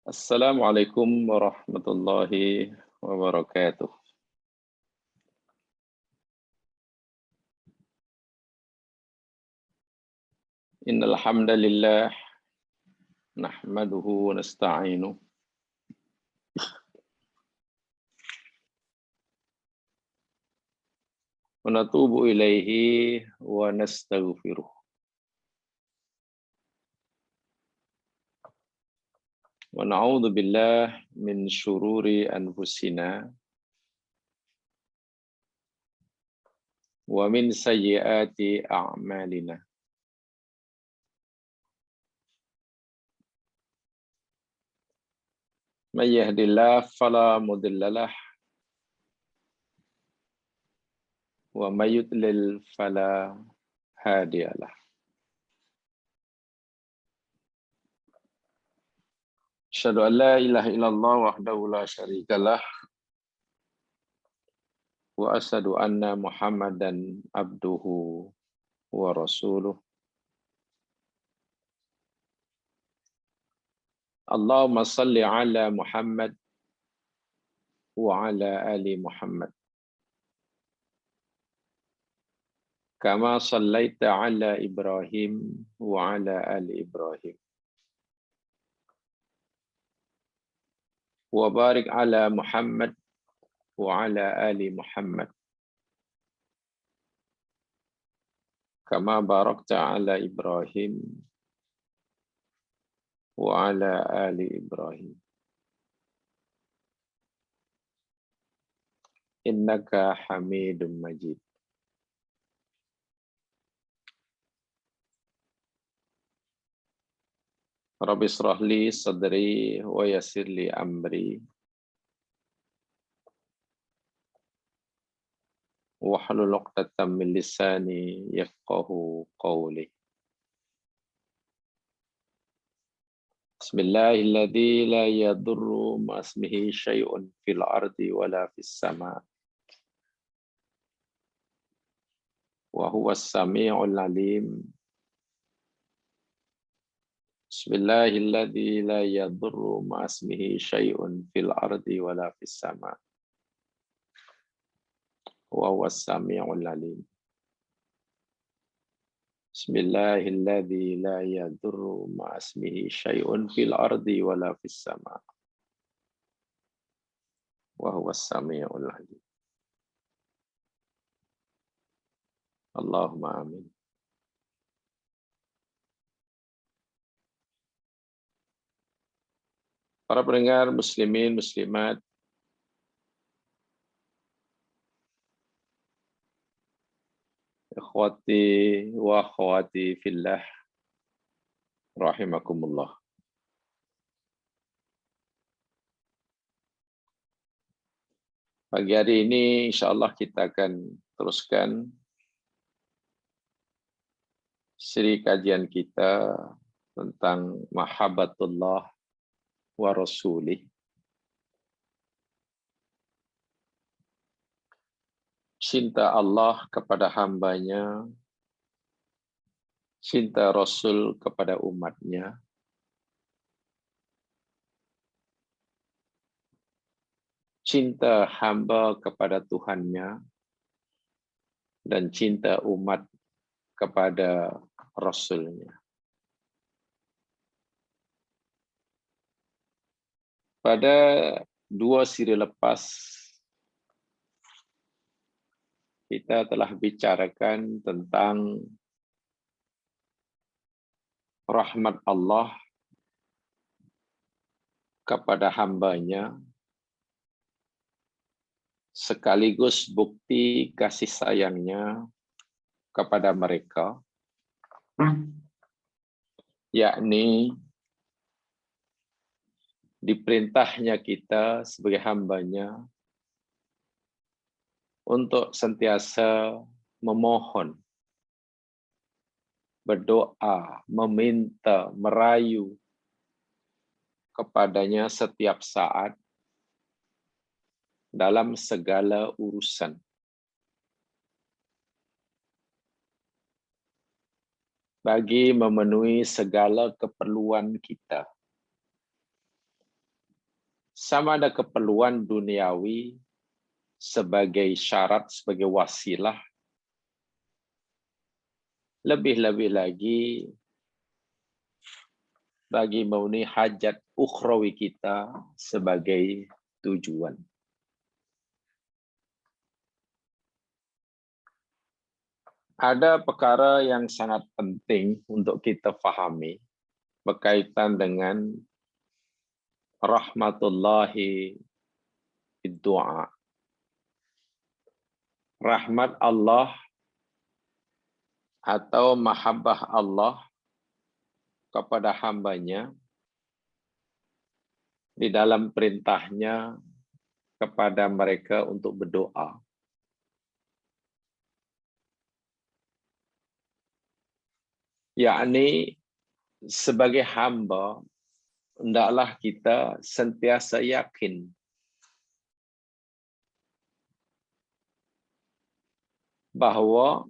Assalamualaikum warahmatullahi wabarakatuh. Innal hamdalillah nahmaduhu wa nasta'inuhu wa natubu ilaihi wa nastaghfiruh. Wa na'udzu billahi min syururi anfusina wa min sayyiati a'malina. May yahdihillahu fala mudilla lahu wa may yudlil fala hadiya lahu. Asyhadu an la ilaha illallah wahdahu la syarika lah wa asyhadu anna Muhammadan abduhu wa rasuluh. Allahumma salli ala Muhammad wa ala ali Muhammad. Kama sallaita ala Ibrahim wa ala ali Ibrahim. Wa barik ala Muhammad wa ala ali Muhammad. Kama barakta ala Ibrahim wa ala ali Ibrahim. Innaka Hamidum Majid. Rabbi israh li sadri wa yassir li amri wahlul 'uqdatam min lisani yafqahu qawli. Bismillahilladzi la yadurru ma'asmihi syai'un fil ardi wala fis sama' wa huwas sami'ul 'alim. Bismillahilladzi la yadurru ma'asmihi syai'un fil ardi wala fis sama' wa huwas sami'ul 'alim. Bismillahilladzi la yadurru ma'asmihi syai'un fil ardi wala fis sama' wa huwas sami'ul 'alim. Allahumma amin. Para pendengar muslimin muslimat, ikhwati wa akhwati fillah, rahimakumullah. Pagi hari ini insyaallah kita akan teruskan seri kajian kita tentang mahabbatullah wa rasulih. Cinta Allah kepada hambanya, cinta Rasul kepada umatnya, cinta hamba kepada Tuhannya, dan cinta umat kepada Rasulnya. Pada dua siri lepas, kita telah bicarakan tentang rahmat Allah kepada hambanya, sekaligus bukti kasih sayangnya kepada mereka, yakni diperintahnya kita sebagai hambanya untuk sentiasa memohon, berdoa, meminta, merayu kepadanya setiap saat dalam segala urusan. Bagi memenuhi segala keperluan kita. sama ada keperluan duniawi sebagai syarat, sebagai wasilah, lebih-lebih lagi bagi memenuhi hajat ukhrawi kita sebagai tujuan. Ada perkara yang sangat penting untuk kita fahami berkaitan dengan rahmatullahi bid-du'a. Rahmat Allah atau mahabbah Allah kepada hambanya di dalam perintahnya kepada mereka untuk berdoa. Yakni sebagai hamba, hendaklah kita sentiasa yakin bahwa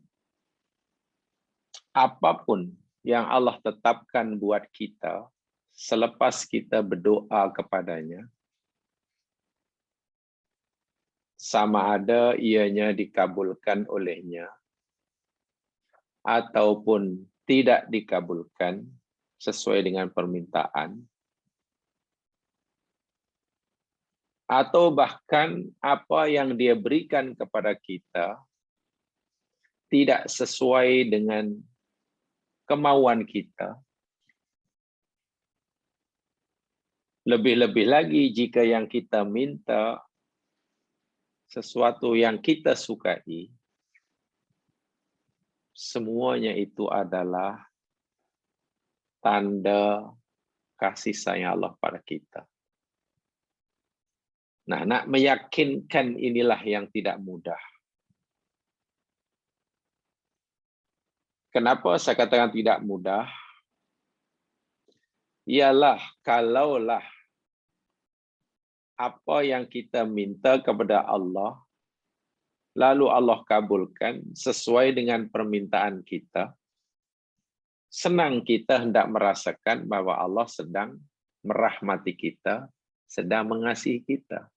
apapun yang Allah tetapkan buat kita selepas kita berdoa kepadanya, sama ada ianya dikabulkan olehnya ataupun tidak dikabulkan sesuai dengan permintaan, atau bahkan apa yang dia berikan kepada kita tidak sesuai dengan kemauan kita. Lebih-lebih lagi jika yang kita minta sesuatu yang kita sukai, semuanya itu adalah tanda kasih sayang Allah pada kita. Nah, nak meyakinkan inilah yang tidak mudah. Kenapa saya katakan tidak mudah? Ialah kalaulah apa yang kita minta kepada Allah, lalu Allah kabulkan sesuai dengan permintaan kita, senang kita hendak merasakan bahwa Allah sedang merahmati kita, sedang mengasihi kita.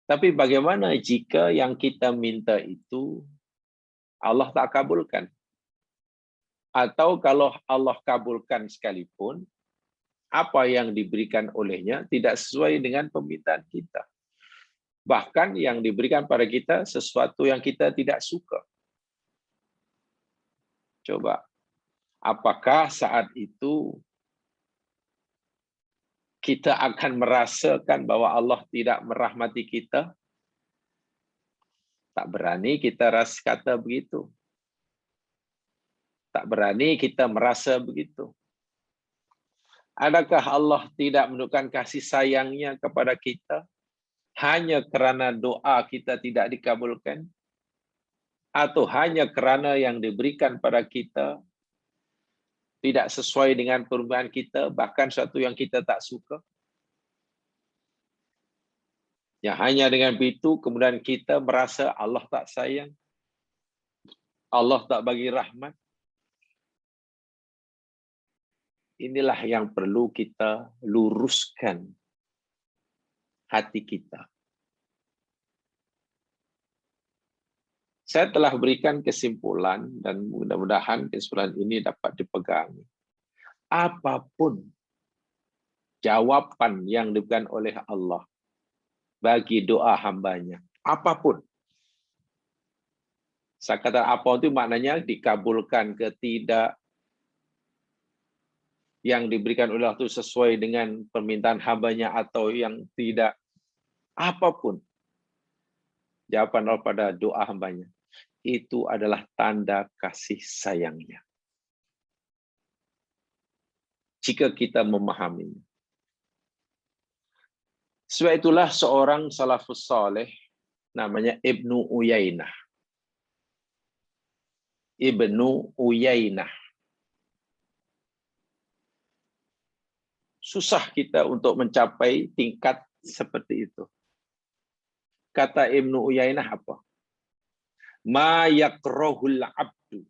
Tapi bagaimana jika yang kita minta itu Allah tak kabulkan? Atau kalau Allah kabulkan sekalipun, apa yang diberikan olehnya tidak sesuai dengan permintaan kita. Bahkan yang diberikan pada kita sesuatu yang kita tidak suka. Coba, apakah saat itu kita akan merasakan bahwa Allah tidak merahmati kita? Tak berani kita kata begitu. Tak berani kita merasa begitu. Adakah Allah tidak menunjukkan kasih sayangnya kepada kita hanya kerana doa kita tidak dikabulkan? Atau hanya kerana yang diberikan pada kita tidak sesuai dengan permintaan kita, bahkan sesuatu yang kita tak suka? Ya, hanya dengan begitu kemudian kita merasa Allah tak sayang, Allah tak bagi rahmat. Inilah yang perlu kita luruskan hati kita. Saya telah berikan kesimpulan dan mudah-mudahan kesimpulan ini dapat dipegangi. Apapun jawaban yang diberikan oleh Allah bagi doa hambanya, apapun. Saya kata apa itu maknanya dikabulkan ke tidak, yang diberikan oleh Allah itu sesuai dengan permintaan hambanya atau yang tidak. Apapun jawaban Allah pada doa hambanya, itu adalah tanda kasih sayangnya. Jika kita memahaminya. Sebab itulah seorang salafus saleh namanya Ibnu Uyainah. Ibnu Uyainah. Susah kita untuk mencapai tingkat seperti itu. Kata Ibnu Uyainah apa? Ma yakrahul abdu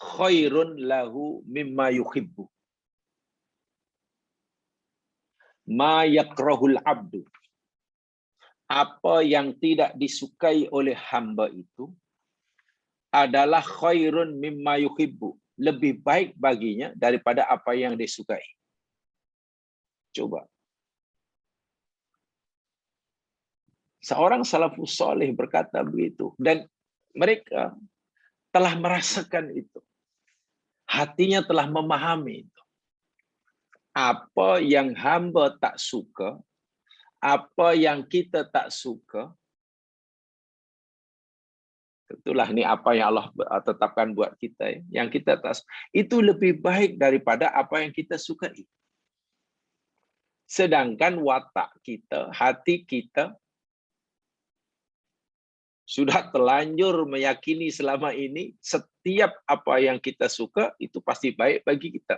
khairun lahu mimma yuhibbu. Ma yakrahul abdu. Apa yang tidak disukai oleh hamba itu adalah khairun mimma yuhibbu. Lebih baik baginya daripada apa yang disukai. Coba. Seorang salafus soleh berkata begitu. Dan mereka telah merasakan itu. Hatinya telah memahami itu. Apa yang hamba tak suka, apa yang kita tak suka, itulah ini apa yang Allah tetapkan buat kita. Yang kita tak, itu lebih baik daripada apa yang kita sukai. Sedangkan watak kita, hati kita, sudah terlanjur meyakini selama ini setiap apa yang kita suka itu pasti baik bagi kita.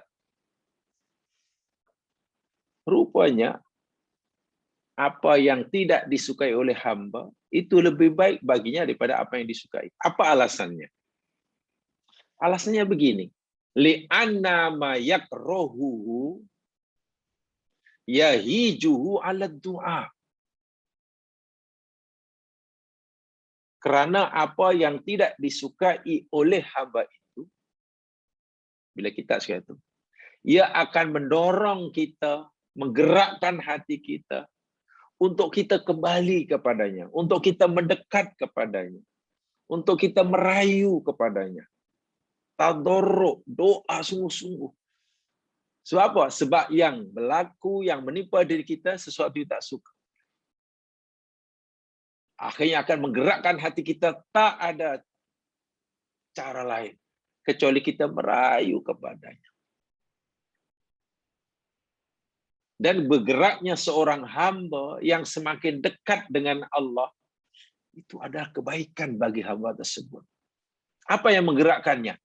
Rupanya apa yang tidak disukai oleh hamba itu lebih baik baginya daripada apa yang disukai. Apa alasannya? Alasannya begini. Li'anna ma yakrahuhu yahijuhu 'ala du'a. Kerana apa yang tidak disukai oleh hamba itu, bila kita suka itu, ia akan mendorong kita, menggerakkan hati kita, untuk kita kembali kepadanya, untuk kita mendekat kepadanya, untuk kita merayu kepadanya. Tadarruk, doa sungguh-sungguh. Sebab apa? Sebab yang berlaku, yang menimpa diri kita, sesuatu yang tak suka. Akhirnya akan menggerakkan hati kita, tak ada cara lain kecuali kita merayu kepadanya. Dan bergeraknya seorang hamba yang semakin dekat dengan Allah, itu adalah kebaikan bagi hamba tersebut. Apa yang menggerakkannya?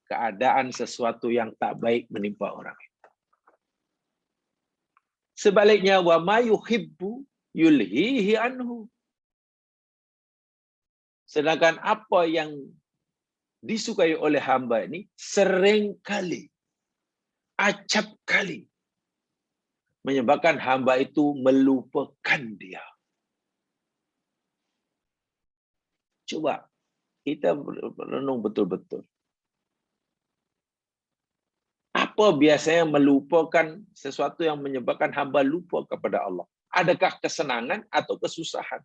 Keadaan sesuatu yang tak baik menimpa orang itu. Sebaliknya, wa ma yuhibbu yulhihi anhu. Sedangkan apa yang disukai oleh hamba ini sering kali, acap kali menyebabkan hamba itu melupakan dia. Coba kita renung betul-betul. Apa biasanya melupakan sesuatu yang menyebabkan hamba lupa kepada Allah? Adakah kesenangan atau kesusahan?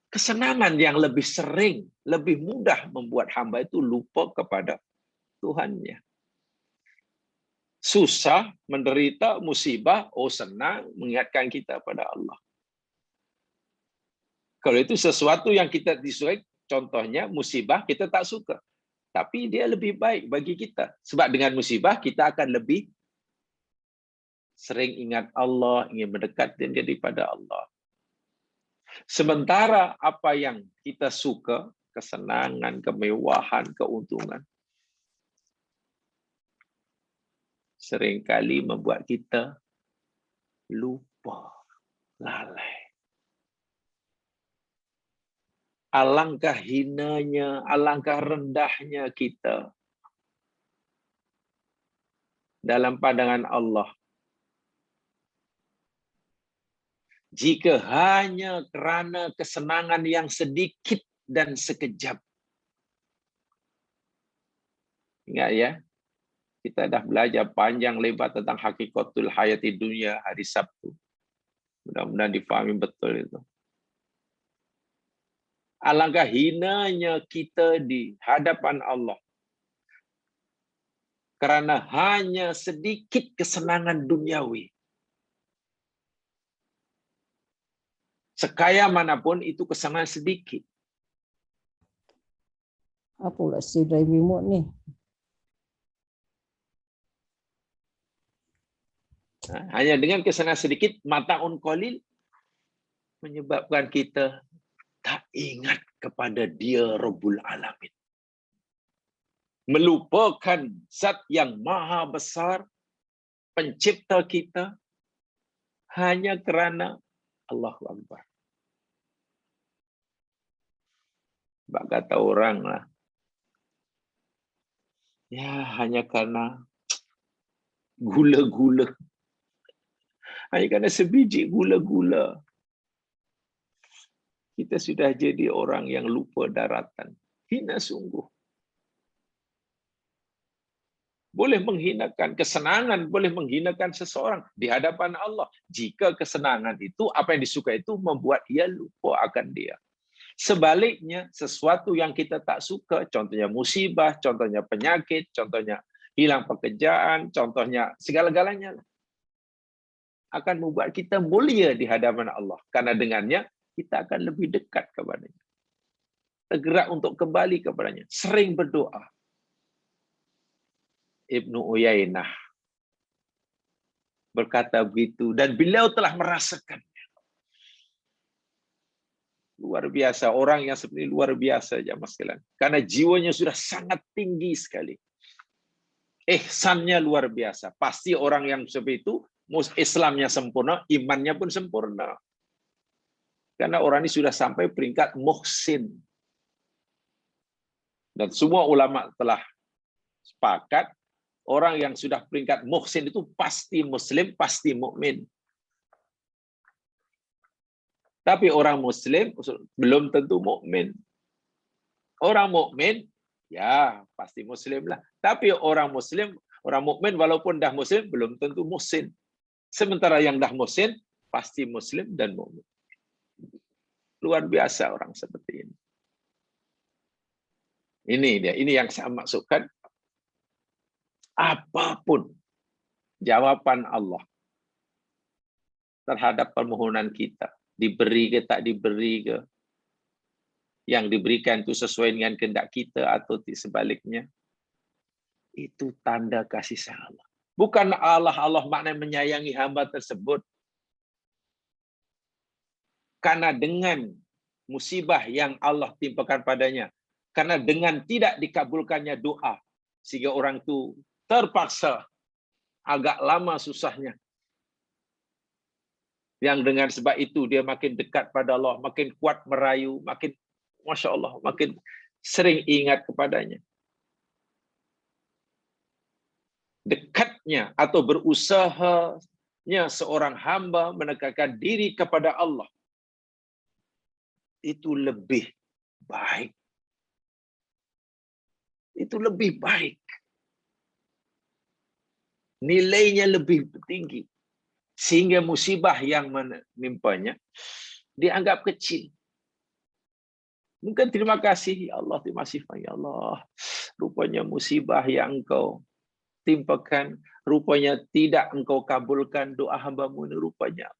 Kesenangan yang lebih sering, lebih mudah membuat hamba itu lupa kepada Tuhannya. Susah, menderita, musibah, senang, mengingatkan kita pada Allah. Kalau itu sesuatu yang kita disukai, contohnya musibah, kita tak suka. Tapi dia lebih baik bagi kita. Sebab dengan musibah, kita akan lebih sering ingat Allah, ingin mendekat daripada Allah. Sementara apa yang kita suka, kesenangan, kemewahan, keuntungan, seringkali membuat kita lupa, lalai. Alangkah hinanya, alangkah rendahnya kita dalam pandangan Allah jika hanya kerana kesenangan yang sedikit dan sekejap. Ingat ya, kita dah belajar panjang lebar tentang hakikatul hayati dunia hari Sabtu. Mudah-mudahan difahami betul itu. Alangkah hinanya kita di hadapan Allah kerana hanya sedikit kesenangan duniawi. Sekaya manapun itu kesenangan sedikit. Apa pula si drive remote ni? Hanya dengan kesenangan sedikit, mata'un qalil, menyebabkan kita tak ingat kepada Dia Rabbul Alamin. Melupakan Zat yang maha besar, pencipta kita, hanya kerana Allahu Akbar. Sebab kata orang lah, Ya, hanya karena gula-gula. Hanya karena sebiji gula-gula. Kita sudah jadi orang yang lupa daratan. Hina sungguh. Boleh menghinakan kesenangan, boleh menghinakan seseorang di hadapan Allah. Jika kesenangan itu, apa yang disuka itu membuat ia lupa akan dia. Sebaliknya, sesuatu yang kita tak suka, contohnya musibah, contohnya penyakit, contohnya hilang pekerjaan, contohnya segala-galanya, akan membuat kita mulia di hadapan Allah. Karena dengannya, kita akan lebih dekat kepadanya. Tergerak untuk kembali kepadanya. Sering berdoa. Ibnu Uyainah berkata begitu. Dan beliau telah merasakan. Luar biasa. Orang yang seperti luar biasa, jamaah sekalian. Karena jiwanya sudah sangat tinggi sekali. Ihsannya luar biasa. Pasti orang yang seperti itu, Islamnya sempurna, imannya pun sempurna. Karena orang ini sudah sampai peringkat muhsin. Dan semua ulama telah sepakat, orang yang sudah peringkat muhsin itu pasti muslim, pasti mukmin. Tapi orang muslim belum tentu mukmin. Orang mukmin ya pasti muslim lah. Tapi orang muslim, orang mukmin walaupun dah muslim belum tentu muhsin. Sementara yang dah muhsin pasti muslim dan mukmin. Luar biasa orang seperti ini. Ini dia, ini yang saya maksudkan. Apapun jawaban Allah terhadap permohonan kita, diberi ke tak diberi ke, yang diberikan itu sesuai dengan kehendak kita atau sebaliknya, itu tanda kasih sayang Allah. Bukan Allah maknanya menyayangi hamba tersebut. Karena dengan musibah yang Allah timpakan padanya, karena dengan tidak dikabulkannya doa, sehingga orang itu terpaksa agak lama susahnya. Yang dengan sebab itu dia makin dekat pada Allah, makin kuat merayu, makin Masya Allah, makin sering ingat kepadanya. Dekatnya atau berusahanya seorang hamba mendekatkan diri kepada Allah, itu lebih baik. Itu lebih baik. Nilainya lebih tinggi. Sehingga musibah yang menimpanya dianggap kecil. Mungkin terima kasih, ya Allah, terima kasih, ya Allah. Rupanya musibah yang engkau timpakan, rupanya tidak engkau kabulkan doa hambamu ini, rupanya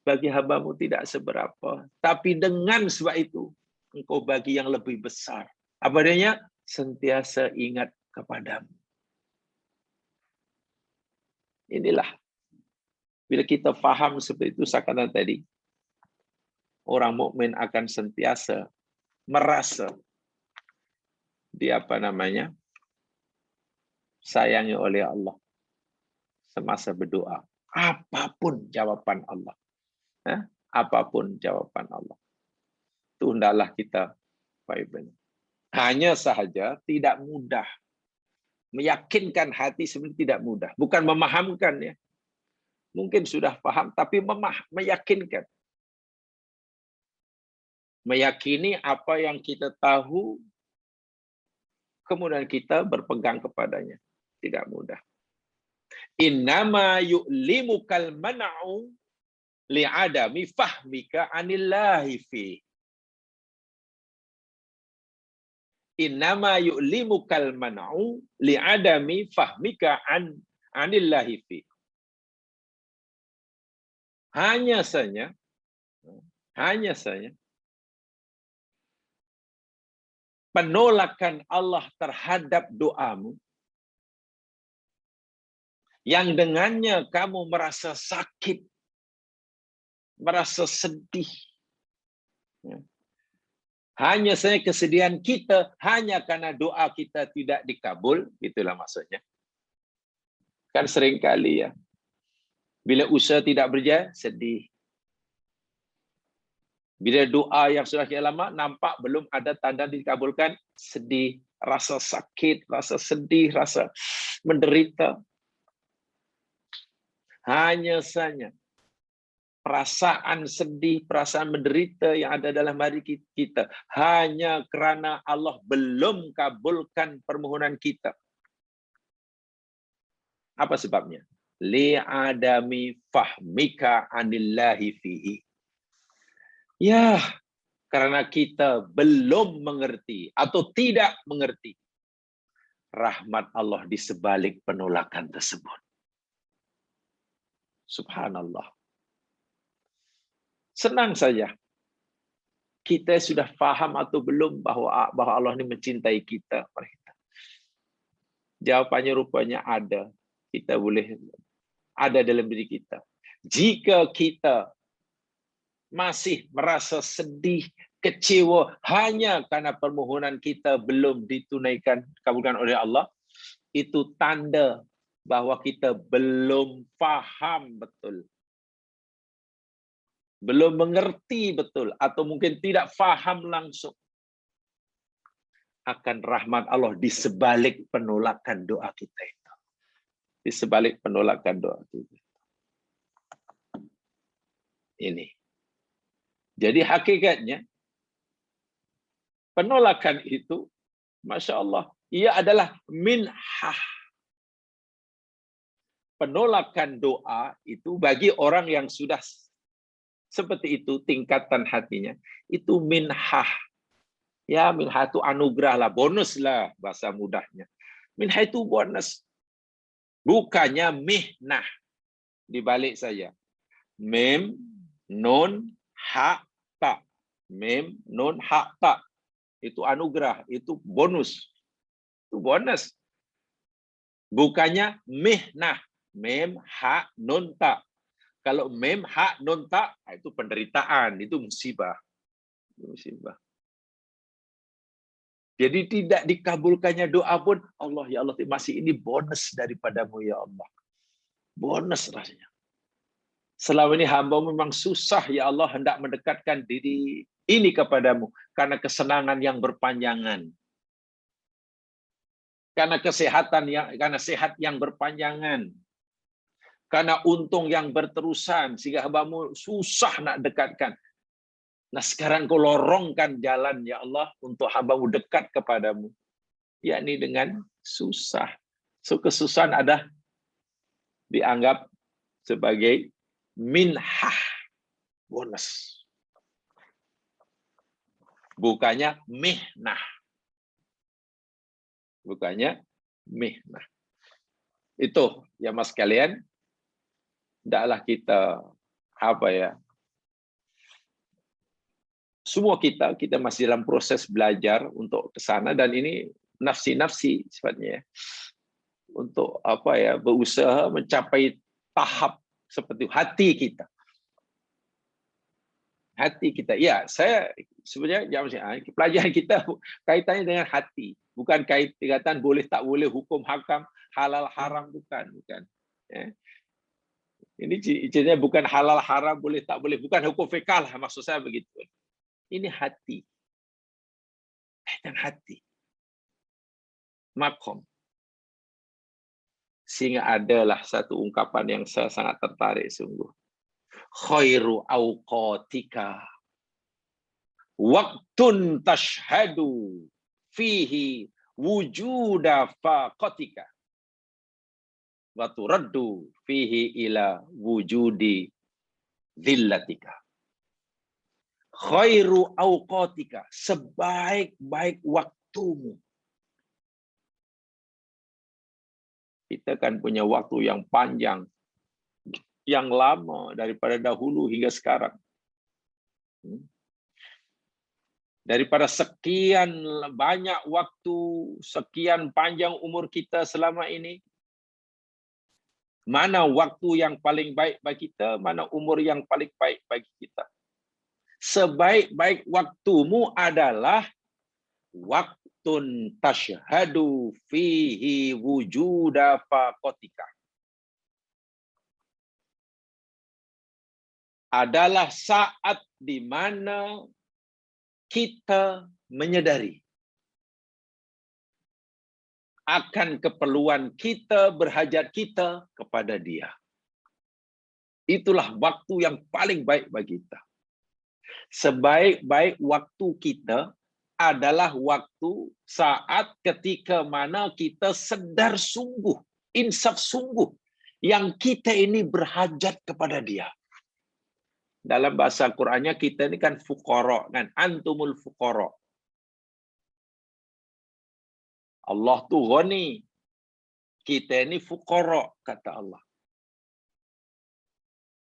bagi hambamu tidak seberapa. Tapi dengan sebab itu, engkau bagi yang lebih besar. Apa adanya? Sentiasa ingat kepadamu. Inilah. Bila kita faham seperti itu, seakan tadi, orang mukmin akan sentiasa merasa sayangi oleh Allah semasa berdoa. Apapun jawaban Allah. Apapun jawaban Allah. Itu hendaklah kita baik-baik. Hanya sahaja tidak mudah. Meyakinkan hati sebenarnya tidak mudah. Bukan memahamkan ya. Mungkin sudah paham, tapi meyakinkan. Meyakini apa yang kita tahu, kemudian kita berpegang kepadanya. Tidak mudah. Innama yu'limukal man'u li'adami fahmika anillahi fi. Innama yu'limukal man'u li'adami fahmika anillahi fi. Hanya saja penolakan Allah terhadap doamu yang dengannya kamu merasa sakit, merasa sedih. Hanya saja kesedihan kita hanya karena doa kita tidak dikabul, itulah maksudnya. Kan seringkali ya, bila usaha tidak berjaya, sedih. Bila doa yang sudah lama nampak belum ada tanda dikabulkan, sedih. rasa sakit, rasa sedih, rasa menderita. Hanya saja perasaan sedih, perasaan menderita yang ada dalam hati kita hanya kerana Allah belum kabulkan permohonan kita. Apa sebabnya? Li'adami fahmika anillahi fihi. Ya, karena kita belum mengerti atau tidak mengerti rahmat Allah di sebalik penolakan tersebut. Subhanallah. Senang saja. Kita sudah faham atau belum bahwa Allah ini mencintai kita. Jawabannya rupanya ada. Kita boleh ada dalam diri kita. Jika kita masih merasa sedih, kecewa hanya karena permohonan kita belum ditunaikan, kabulkan oleh Allah, itu tanda bahwa kita belum faham betul. Belum mengerti betul atau mungkin tidak faham langsung akan rahmat Allah di sebalik penolakan doa kita itu. Di sebalik penolakan doa kita. Ini. Jadi hakikatnya penolakan itu, Masya Allah, ia adalah minhah. Penolakan doa itu bagi orang yang sudah seperti itu tingkatan hatinya, itu minhah. Ya, minhah itu anugerah lah, bonus lah bahasa mudahnya. Minhah itu bonus. Bukannya mihnah. Dibalik saja. Mim, nun, ha, ta. Mim, nun, ha, ta. Itu anugerah, itu bonus. Itu bonus. Bukannya mihnah. Mim, ha, nun, ta. Kalau mem, ha, nun, ta, itu penderitaan, itu musibah. Musibah. Jadi tidak dikabulkannya doa pun, Allah ya Allah, masih ini bonus daripadamu ya Allah. Bonus rasanya. Selama ini hamba memang susah ya Allah hendak mendekatkan diri ini kepadamu karena kesenangan yang berpanjangan. Karena kesehatan karena sehat yang berpanjangan. Karena untung yang berterusan, sehingga hambamu susah nak dekatkan. Nah sekarang kau lorongkan jalan ya Allah untuk hambamu dekat kepadamu. Yakni dengan susah. So kesusahan ada dianggap sebagai minhah, bonus. Bukannya mihnah. Bukannya mihnah. Itu ya mas kalian. Tidaklah kita semua kita masih dalam proses belajar untuk ke sana, dan ini nafsi-nafsi sifatnya untuk berusaha mencapai tahap seperti hati kita. Hati kita. Ya, saya sebenarnya pelajaran kita kaitannya dengan hati, bukan kaitan boleh tak boleh, hukum hakam, halal haram, bukan. Ya. Ini cirinya bukan halal haram, boleh tak boleh, bukan hukum fikih lah, maksud saya begitu. Ini hati. Dan hati. Makom. Sehingga adalah satu ungkapan yang saya sangat tertarik sungguh. Khairu awqatika waqtun tashhadu fihi wujuda faqatika wa turaddu fihi ila wujudi dhillatika. Khairu awqatika, sebaik-baik waktumu. Kita kan punya waktu yang panjang, yang lama daripada dahulu hingga sekarang. Daripada sekian banyak waktu, sekian panjang umur kita selama ini, mana waktu yang paling baik bagi kita, mana umur yang paling baik bagi kita. Sebaik-baik waktumu adalah waktun tashhadu fihi wujuda faqatika. Adalah saat di mana kita menyadari akan keperluan kita, berhajat kita kepada Dia. Itulah waktu yang paling baik bagi kita. Sebaik-baik waktu kita adalah waktu saat ketika mana kita sedar sungguh, insaf sungguh, yang kita ini berhajat kepada Dia. Dalam bahasa Qur'annya kita ini kan fuqara, kan? Antumul fuqara. Allah tu ghani. Kita ini fuqara, kata Allah.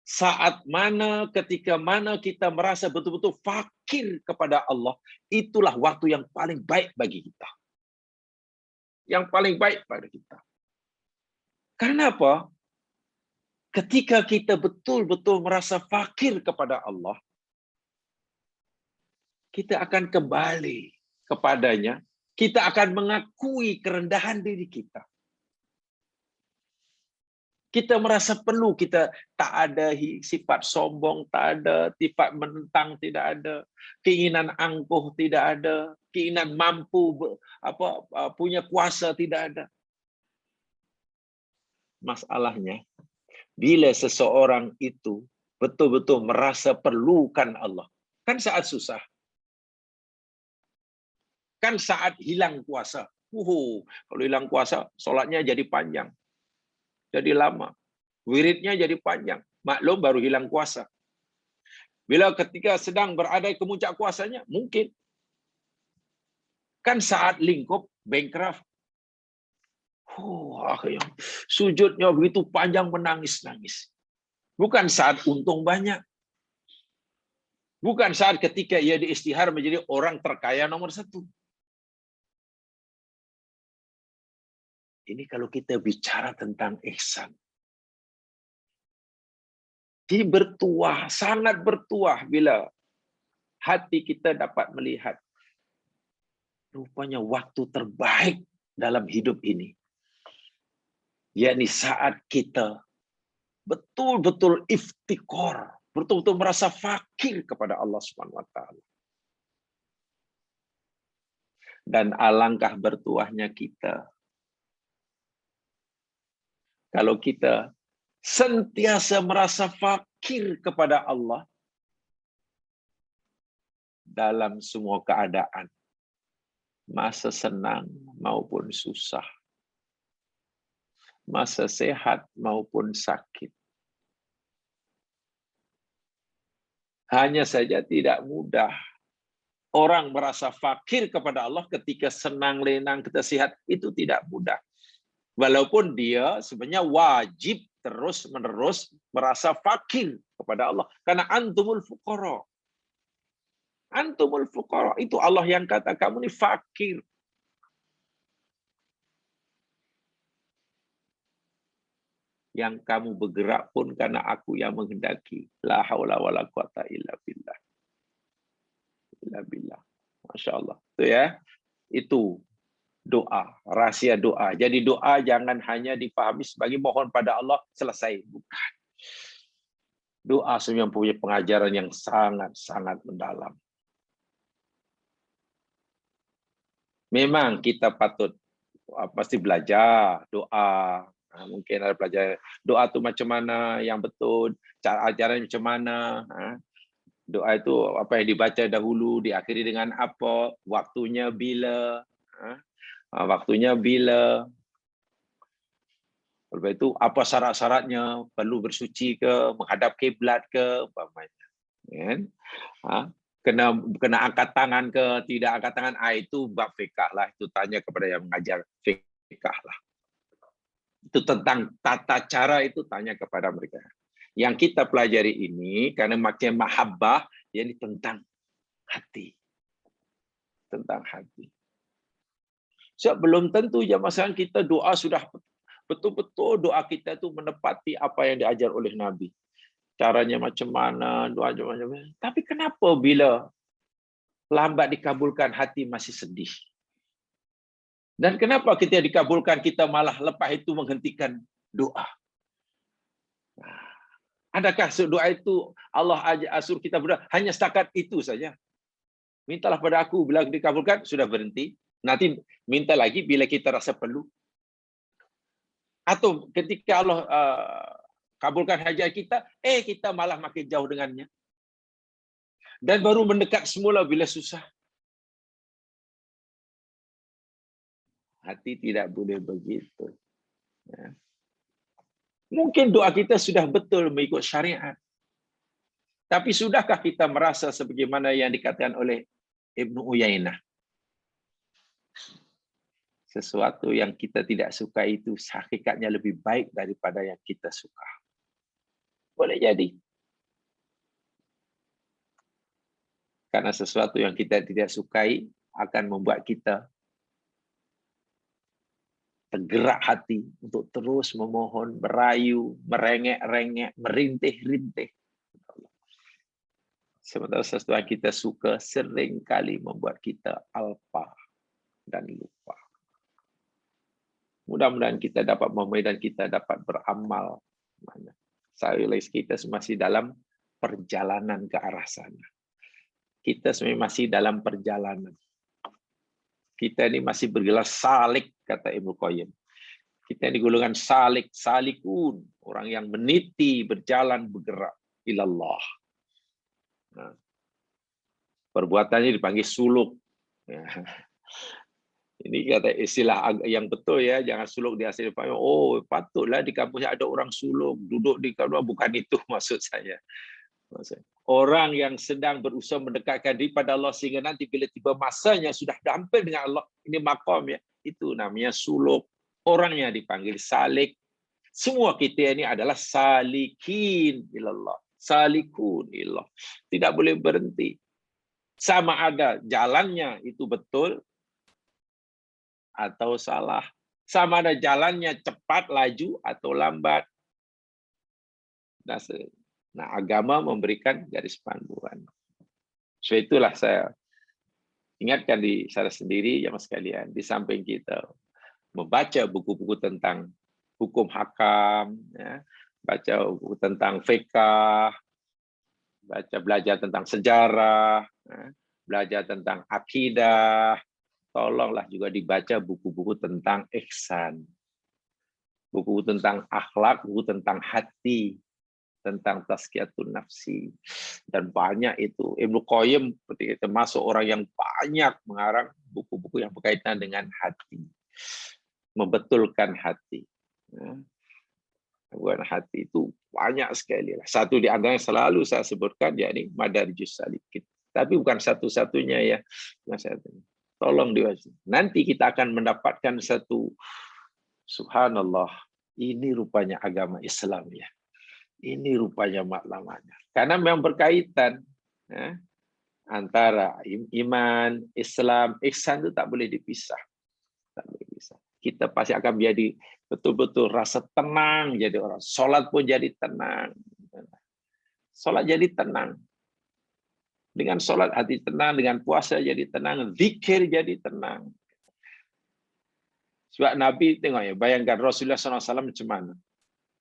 Saat mana, ketika mana kita merasa betul-betul fakir kepada Allah, itulah waktu yang paling baik bagi kita. Yang paling baik pada kita. Karena apa? Ketika kita betul-betul merasa fakir kepada Allah, kita akan kembali kepadanya. Kita akan mengakui kerendahan diri kita. Kita merasa perlu, kita tak ada sifat sombong, tak ada sifat menentang, tidak ada keinginan angkuh, tidak ada keinginan mampu, punya kuasa, tidak ada. Masalahnya, bila seseorang itu betul-betul merasa perlukan Allah, kan saat susah, kan saat hilang kuasa. Kalau hilang kuasa, sholatnya jadi panjang. Jadi lama. Wiridnya jadi panjang. Maklum baru hilang kuasa. Bila ketika sedang berada ke puncak kuasanya, mungkin. Kan saat lingkup, bankrupt. Sujudnya begitu panjang, menangis-nangis. Bukan saat untung banyak. Bukan saat ketika ia diistihar menjadi orang terkaya nomor 1. Ini kalau kita bicara tentang ihsan. Jadi bertuah, sangat bertuah bila hati kita dapat melihat rupanya waktu terbaik dalam hidup ini. Yakni saat kita betul-betul iftikor, betul-betul merasa fakir kepada Allah Subhanahu wa taala. Dan alangkah bertuahnya kita kalau kita sentiasa merasa fakir kepada Allah dalam semua keadaan, masa senang maupun susah, masa sehat maupun sakit. Hanya saja tidak mudah orang merasa fakir kepada Allah ketika senang, lenang, kita sehat, itu tidak mudah. Walaupun dia sebenarnya wajib terus-menerus merasa fakir kepada Allah. Karena antumul fuqara. Antumul fuqara. Itu Allah yang kata, kamu ini fakir. Yang kamu bergerak pun karena aku yang menghendaki. La haula wa la quwata illa billah. Illa billah. Masya Allah. Itu ya. Itu doa, rahasia doa. Jadi doa jangan hanya dipahami sebagai mohon pada Allah selesai, bukan. Doa sebenarnya punya pengajaran yang sangat-sangat mendalam. Memang kita patut pasti belajar doa. Mungkin ada belajar doa itu macam mana yang betul, cara ajaran macam mana. Doa itu apa yang dibaca dahulu, diakhiri dengan apa, waktunya bila. Waktunya bila. Lepas itu apa syarat-syaratnya, perlu bersuci ke, menghadap kiblat ke, umpamanya. Kan? Kena angkat tangan ke, tidak angkat tangan, itu bab fikah lah, itu tanya kepada yang mengajar fikah lah. Itu tentang tata cara, itu tanya kepada mereka. Yang kita pelajari ini karena makin mahabbah, ini tentang hati. Tentang hati. Sebab belum tentu jamaah sekalian kita doa sudah betul-betul doa kita itu menepati apa yang diajar oleh Nabi. Caranya macam mana, doa macam mana. Tapi kenapa bila lambat dikabulkan hati masih sedih? Dan kenapa kita dikabulkan kita malah lepas itu menghentikan doa? Adakah doa itu Allah suruh kita berdoa hanya setakat itu saja? Mintalah pada aku, bila dikabulkan sudah berhenti. Nanti minta lagi bila kita rasa perlu. Atau ketika Allah kabulkan hajat kita, kita malah makin jauh dengannya. Dan baru mendekat semula bila susah. Hati tidak boleh begitu. Ya. Mungkin doa kita sudah betul mengikut syariat. Tapi sudahkah kita merasa sebagaimana yang dikatakan oleh Ibnu Uyainah? Sesuatu yang kita tidak suka itu hakikatnya lebih baik daripada yang kita suka. Boleh jadi. Karena sesuatu yang kita tidak sukai akan membuat kita tergerak hati untuk terus memohon, merayu, merengek-rengek, merintih-rintih. Sementara sesuatu yang kita suka seringkali membuat kita alpa dan lupa. Mudah-mudahan kita dapat memahami dan kita dapat beramal. Saya kita masih dalam perjalanan ke arah sana. Kita sebenarnya masih dalam perjalanan. Kita ini masih bergelar salik, kata Ibnu Qayyim. Kita ini golongan salik, salikun. Orang yang meniti, berjalan, bergerak. Ilallah. Nah, perbuatannya dipanggil suluk. Ya. Ini kata istilah yang betul ya, jangan suluk di hasil payung. Oh, patutlah di kampus ada orang suluk, duduk di kampus, bukan itu maksud saya. Orang yang sedang berusaha mendekatkan diri pada Allah sehingga nanti bila tiba masanya sudah hampir dengan Allah, ini maqam ya, itu namanya suluk. Orangnya dipanggil salik. Semua kita ini adalah salikin ilallah, salikun ilallah. Tidak boleh berhenti. Sama ada jalannya itu betul atau salah. Sama ada jalannya cepat, laju atau lambat. Nah, agama memberikan garis panduan. So itulah saya ingatkan di saya sendiri, ya mas sekalian, di samping kita membaca buku-buku tentang hukum hakam, ya, baca buku tentang fiqh, belajar tentang sejarah, ya, belajar tentang akidah, tolonglah juga dibaca buku-buku tentang ihsan, buku tentang akhlak, buku tentang hati, tentang tazkiyatun nafsi, dan banyak itu. Ibnu Qayyim termasuk orang yang banyak mengarang buku-buku yang berkaitan dengan hati, membetulkan hati. Bukan hati itu banyak sekali. Satu di antara yang selalu saya sebutkan yakni Madarijus Salikin. Tapi bukan satu-satunya ya. Tolong diwajib. Nanti kita akan mendapatkan satu, subhanallah, ini rupanya agama Islam ya. Ini rupanya maknanya. Karena memang berkaitan ya, antara iman, Islam, ihsan itu tak boleh dipisah. Tak boleh dipisah. Kita pasti akan menjadi betul-betul rasa tenang jadi orang. Salat pun jadi tenang. Salat jadi tenang. Dengan salat hati tenang, dengan puasa jadi tenang, zikir jadi tenang. Sebab Nabi tengok ya, bayangkan Rasulullah SAW macam mana.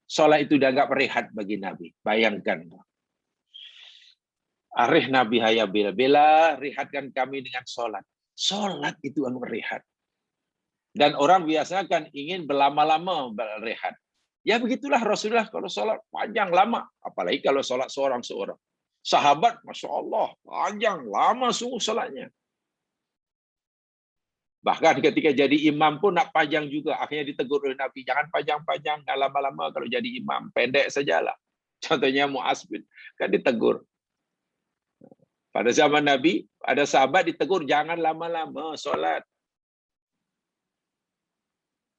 Salat itu dianggap rehat bagi Nabi. Bayangkan. Arih Nabi haya bila rehatkan kami dengan salat. Salat itu anu rehat. Dan orang biasanya kan ingin berlama-lama berehat. Ya begitulah Rasulullah kalau salat panjang lama. Apalagi kalau salat seorang-seorang. Sahabat, Masya Allah, panjang, lama sungguh salatnya. Bahkan ketika jadi imam pun nak panjang juga. Akhirnya ditegur oleh Nabi, jangan panjang-panjang, jangan lama-lama kalau jadi imam. Pendek sajalah. Contohnya Mu'az bin, kan ditegur. Pada zaman Nabi, ada sahabat ditegur, jangan lama-lama solat.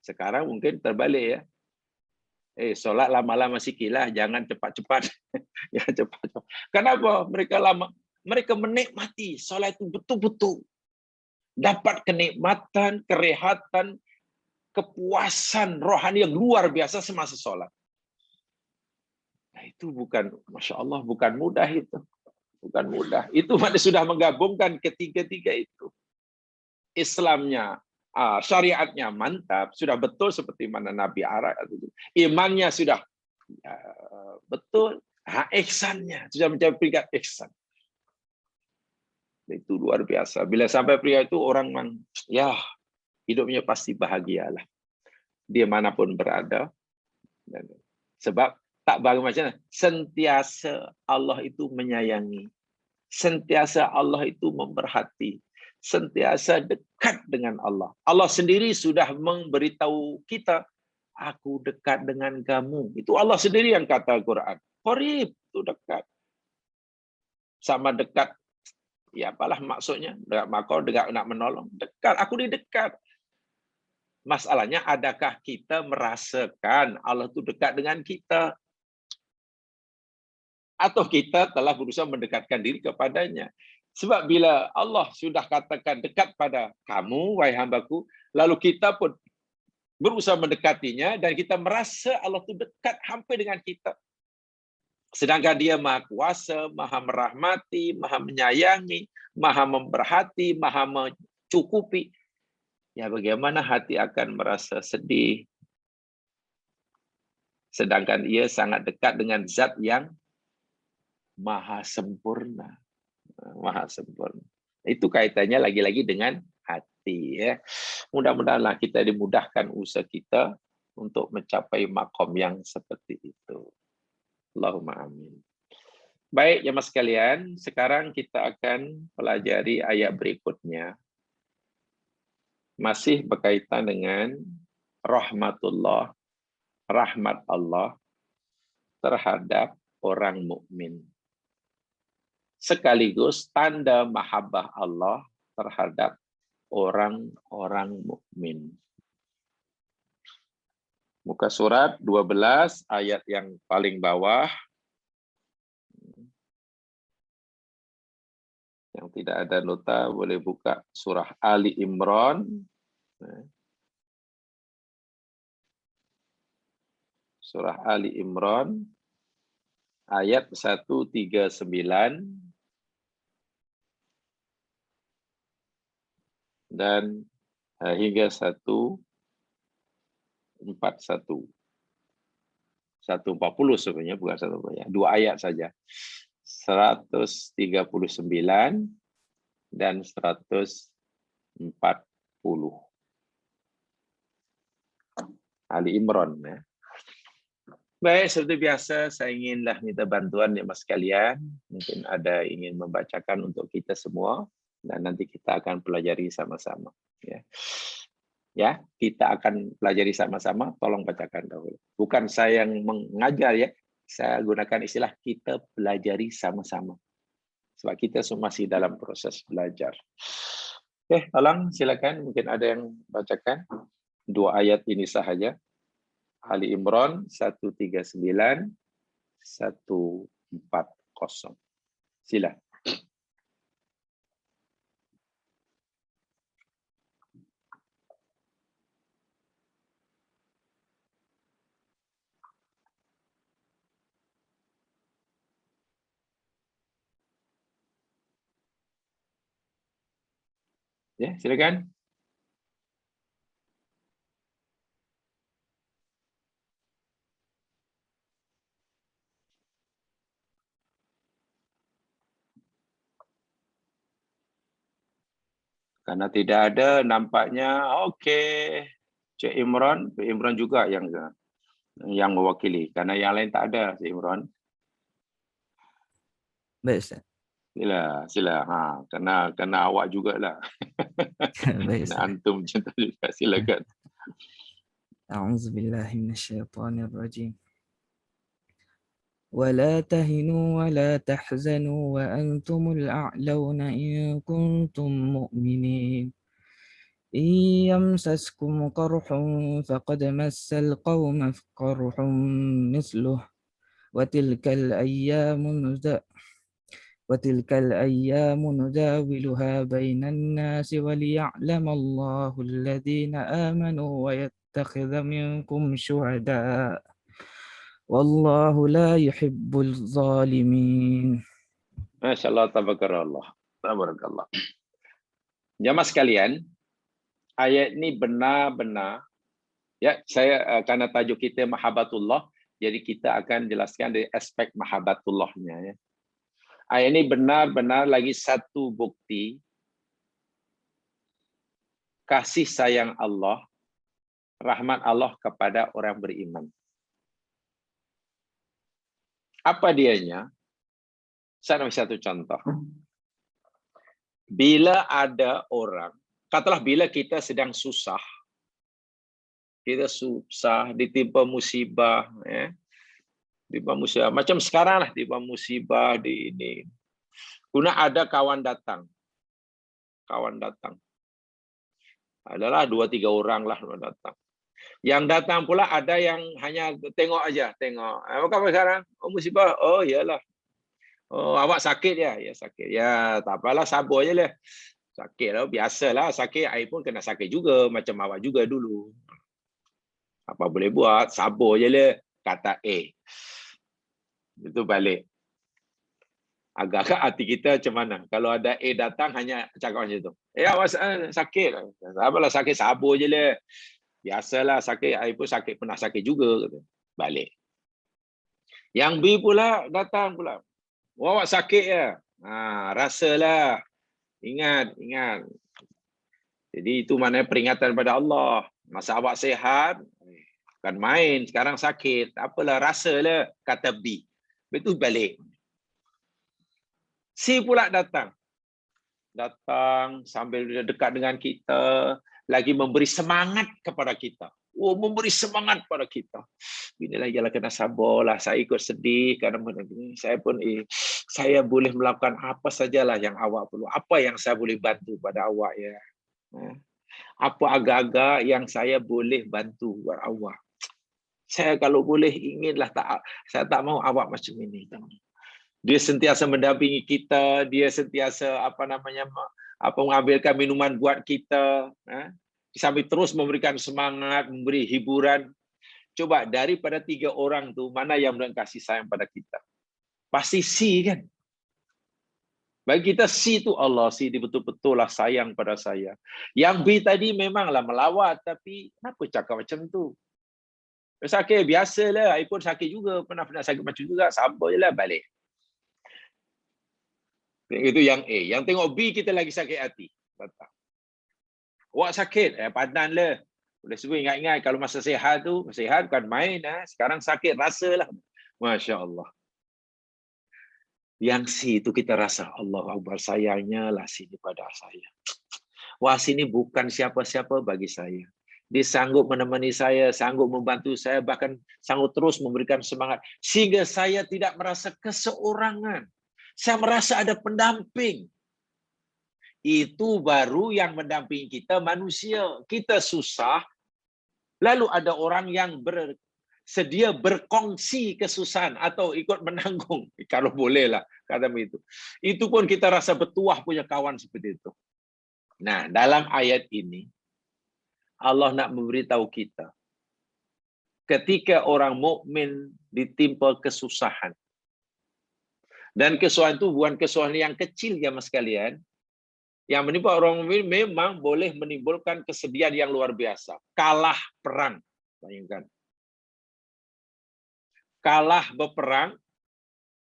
Sekarang mungkin terbalik ya. Solat lama-lama sikitlah, jangan cepat-cepat. Jangan cepat-cepat. Kenapa mereka lama? Mereka menikmati solat itu betul-betul. Dapat kenikmatan, kerehatan, kepuasan rohani yang luar biasa semasa sholat. Nah, itu bukan, Masya Allah, bukan mudah itu. Bukan mudah. Itu sudah menggabungkan ketiga-tiga itu. Islamnya, syariatnya mantap, sudah betul seperti mana Nabi arah. Imannya sudah betul. Ihsannya, sudah mencapai peringkat ihsan. Itu luar biasa. Bila sampai pria itu orang yang ya hidupnya pasti bahagialah. Dia manapun berada. Sebab tak macam sentiasa Allah itu menyayangi. Sentiasa Allah itu memperhati. Sentiasa dekat dengan Allah. Allah sendiri sudah memberitahu kita, aku dekat dengan kamu. Itu Allah sendiri yang kata Al-Quran. Qarib, itu dekat. Sama dekat, ya apalah maksudnya. Dekat makau, dekat nak menolong. Dekat, aku di dekat. Masalahnya, adakah kita merasakan Allah itu dekat dengan kita? Atau kita telah berusaha mendekatkan diri kepadanya? Sebab bila Allah sudah katakan dekat pada kamu, wahai hambaku, lalu kita pun berusaha mendekatinya dan kita merasa Allah itu dekat hampir dengan kita. Sedangkan dia maha kuasa, maha merahmati, maha menyayangi, maha memperhati, maha mencukupi. Ya bagaimana hati akan merasa sedih. Sedangkan ia sangat dekat dengan zat yang maha sempurna. Maha sempurna. Itu kaitannya lagi-lagi dengan hati. Ya. Mudah-mudahanlah kita dimudahkan usaha kita untuk mencapai makom yang seperti itu. Allahumma amin. Baik, jemaah sekalian, sekarang kita akan pelajari ayat berikutnya. Masih berkaitan dengan rahmatullah, rahmat Allah terhadap orang mukmin. Sekaligus tanda mahabbah Allah terhadap orang-orang mukmin. Muka surat 12 ayat yang paling bawah. Yang tidak ada nota boleh buka surah Ali Imran. Surah Ali Imran ayat 139 dan hingga 141. 140 sebenarnya, bukan 140 ya. 2 ayat saja. 139 dan 140. Ali Imran ya. Baik, seperti biasa saya inginlah minta bantuan ya Mas sekalian. Mungkin ada ingin membacakan untuk kita semua dan nanti kita akan pelajari sama-sama ya. Ya, kita akan pelajari sama-sama, tolong bacakan dahulu. Bukan saya yang mengajar ya, saya gunakan istilah kita pelajari sama-sama. Sebab kita semua masih dalam proses belajar. Oke, tolong silakan, mungkin ada yang bacakan 2 ayat ini sahaja. Ali Imran 139 140. Silakan. Ya, silakan. Karena tidak ada, nampaknya oke. Cik Imran, Cik Imran juga yang mewakili. Karena yang lain tak ada, Cik Imran. Baik, Ustaz. Sila. Kena awak jugalah. Baik, Kena Ustaz. antum macam tu juga. Silakan. A'udzubillahi minasyaitonirrajim. ولا تهنوا ولا تحزنوا وأنتم الأعلون إن كنتم مؤمنين إن يمسسكم قرح فقد مس القوم قرح مثله وتلك الأيام نداولها بين الناس وليعلم الله الذين آمنوا ويتخذ منكم شهداء والله لا يحب الظالمين. Masya Allah, tabarakallah. Jamaah sekalian, ayat ini benar-benar, ya saya karena tajuk kita mahabbatullah, jadi kita akan jelaskan dari aspek mahabbatullahnya. Ya. Ayat ini benar-benar lagi satu bukti kasih sayang Allah, rahmat Allah kepada orang beriman. Apa dianya? Saya ambil satu contoh. Bila ada orang, katalah bila kita sedang susah, ditimpa musibah, ditimpa musibah. Macam sekarang lah, ditimpa musibah di ini. Guna ada kawan datang. Adalah 2-3 orang lah datang. Yang datang pula ada yang hanya tengok aja, tengok. Apa sekarang? Oh, musibah. Oh, iyalah. Oh, awak sakit ya? Ya sakit. Ya, tak apalah, sabar aja lah. Sakit lah, biasalah sakit. Saya pun kena sakit juga, macam awak juga dulu. Apa boleh buat? Sabar je lah. Kata itu balik. Agak-agak hati kita macam mana? Kalau ada datang hanya cakap macam tu. Awak sakit. Apalah sakit, sabar je lah. Biasalah sakit, saya pun sakit, pernah sakit juga. Balik. Yang B pula datang pula. Awak sakit ya? Rasalah. Ingat. Jadi itu maknanya peringatan pada Allah. Masa awak sihat, bukan main, sekarang sakit. Apalah, rasalah, kata B. Betul balik. C pula datang sambil dekat dengan kita, lagi memberi semangat kepada kita. Memberi semangat pada kita. Inilah ialah kena sabarlah. Saya ikut sedih kerana saya pun saya boleh melakukan apa sajalah yang awak perlu. Apa yang saya boleh bantu pada awak ya. Apa agak-agak yang saya boleh bantu buat awak. Saya kalau boleh inginlah saya tak mau awak macam ini. Dia sentiasa mendampingi kita, dia sentiasa mengambilkan minuman buat kita, sambil terus memberikan semangat, memberi hiburan. Coba daripada 3 orang tu mana yang memberikan kasih sayang pada kita? Pasti C kan? Bagi kita C tu Allah, C dia betul-betul lah sayang pada saya. Yang B tadi memanglah melawat, tapi kenapa cakap macam tu? Sakit biasalah, saya pun sakit juga, pernah sakit macam juga, sabar je lah balik. Itu yang A. Yang tengok B, kita lagi sakit hati. Datang. Awak sakit? Padan lah. Boleh sebut ingat-ingat kalau masa sihat tu, sihat bukan main. Sekarang sakit, rasalah. Masya Allah. Yang C itu kita rasa, Allah Akbar, sayangnya lah sini pada saya. Wah, sini bukan siapa-siapa bagi saya. Dia sanggup menemani saya, sanggup membantu saya, bahkan sanggup terus memberikan semangat. Sehingga saya tidak merasa keseorangan. Saya merasa ada pendamping. Itu baru yang mendampingi kita manusia. Kita susah, lalu ada orang yang sedia berkongsi kesusahan atau ikut menanggung. Kalau bolehlah, kata begitu. Itu pun kita rasa bertuah punya kawan seperti itu. Nah, dalam ayat ini, Allah nak memberitahu kita, ketika orang mukmin ditimpa kesusahan, dan kesusahan itu bukan kesusahan yang kecil ya mas sekalian. Yang menimpa orang mukmin memang boleh menimbulkan kesedihan yang luar biasa. Kalah perang, bayangkan. Kalah berperang,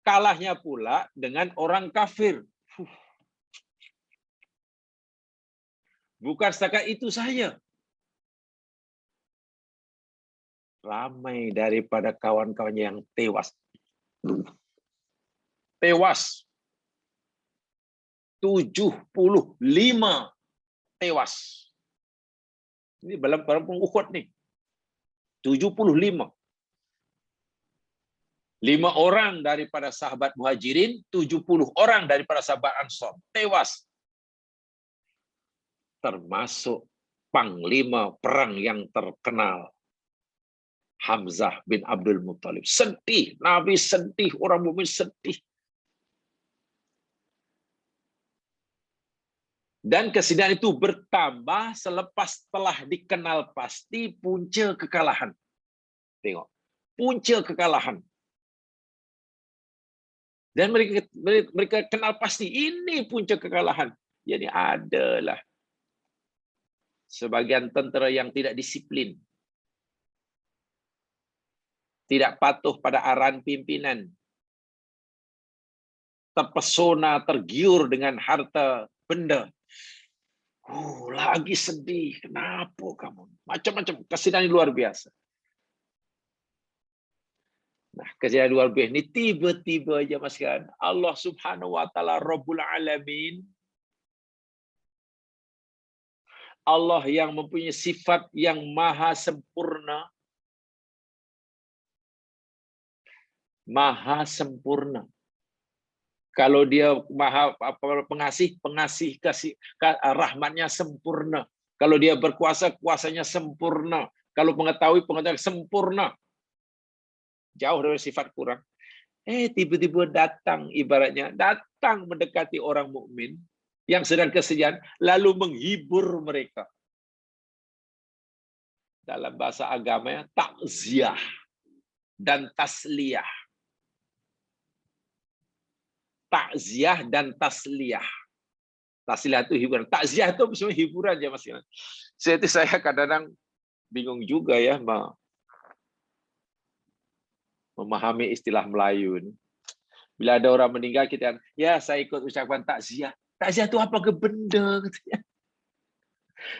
kalahnya pula dengan orang kafir. Bukan setakat itu saja. Ramai daripada kawan-kawannya yang tewas. Tewas. 75 tewas. Ini dalam perang Uhud nih. 75. 5 orang daripada sahabat Muhajirin, 70 orang daripada sahabat Ansar tewas. Termasuk panglima perang yang terkenal, Hamzah bin Abdul Muttalib. Sedih, Nabi sedih, orang mukmin sedih. Dan kesedihan itu bertambah selepas telah dikenal pasti punca kekalahan. Tengok, punca kekalahan. Dan mereka kenal pasti ini punca kekalahan. Jadi adalah sebagian tentera yang tidak disiplin, tidak patuh pada arahan pimpinan, terpesona, tergiur dengan harta benda. Lagi sedih. Kenapa kamu? Macam-macam kesedihan luar biasa. Nah, kejadian luar biasa ini tiba-tiba aja Mas kan, Allah Subhanahu wa taala Rabbul Alamin, Allah yang mempunyai sifat yang maha sempurna, maha sempurna. Kalau dia maha pengasih, kasih rahmatnya sempurna. Kalau dia berkuasa, kuasanya sempurna. Kalau pengetahuan sempurna. Jauh dari sifat kurang. Tiba-tiba datang, ibaratnya datang mendekati orang mukmin yang sedang kesedihan, lalu menghibur mereka. Dalam bahasa agamanya takziah dan tasliyah. Takziah dan tasliyah. Tasliyah itu hiburan. Takziah itu sebenarnya hiburan ya Mas. Saya kadang-kadang bingung juga ya memahami istilah Melayu ini. Bila ada orang meninggal kita, ya saya ikut ucapan takziah. Takziah itu apa ke benda?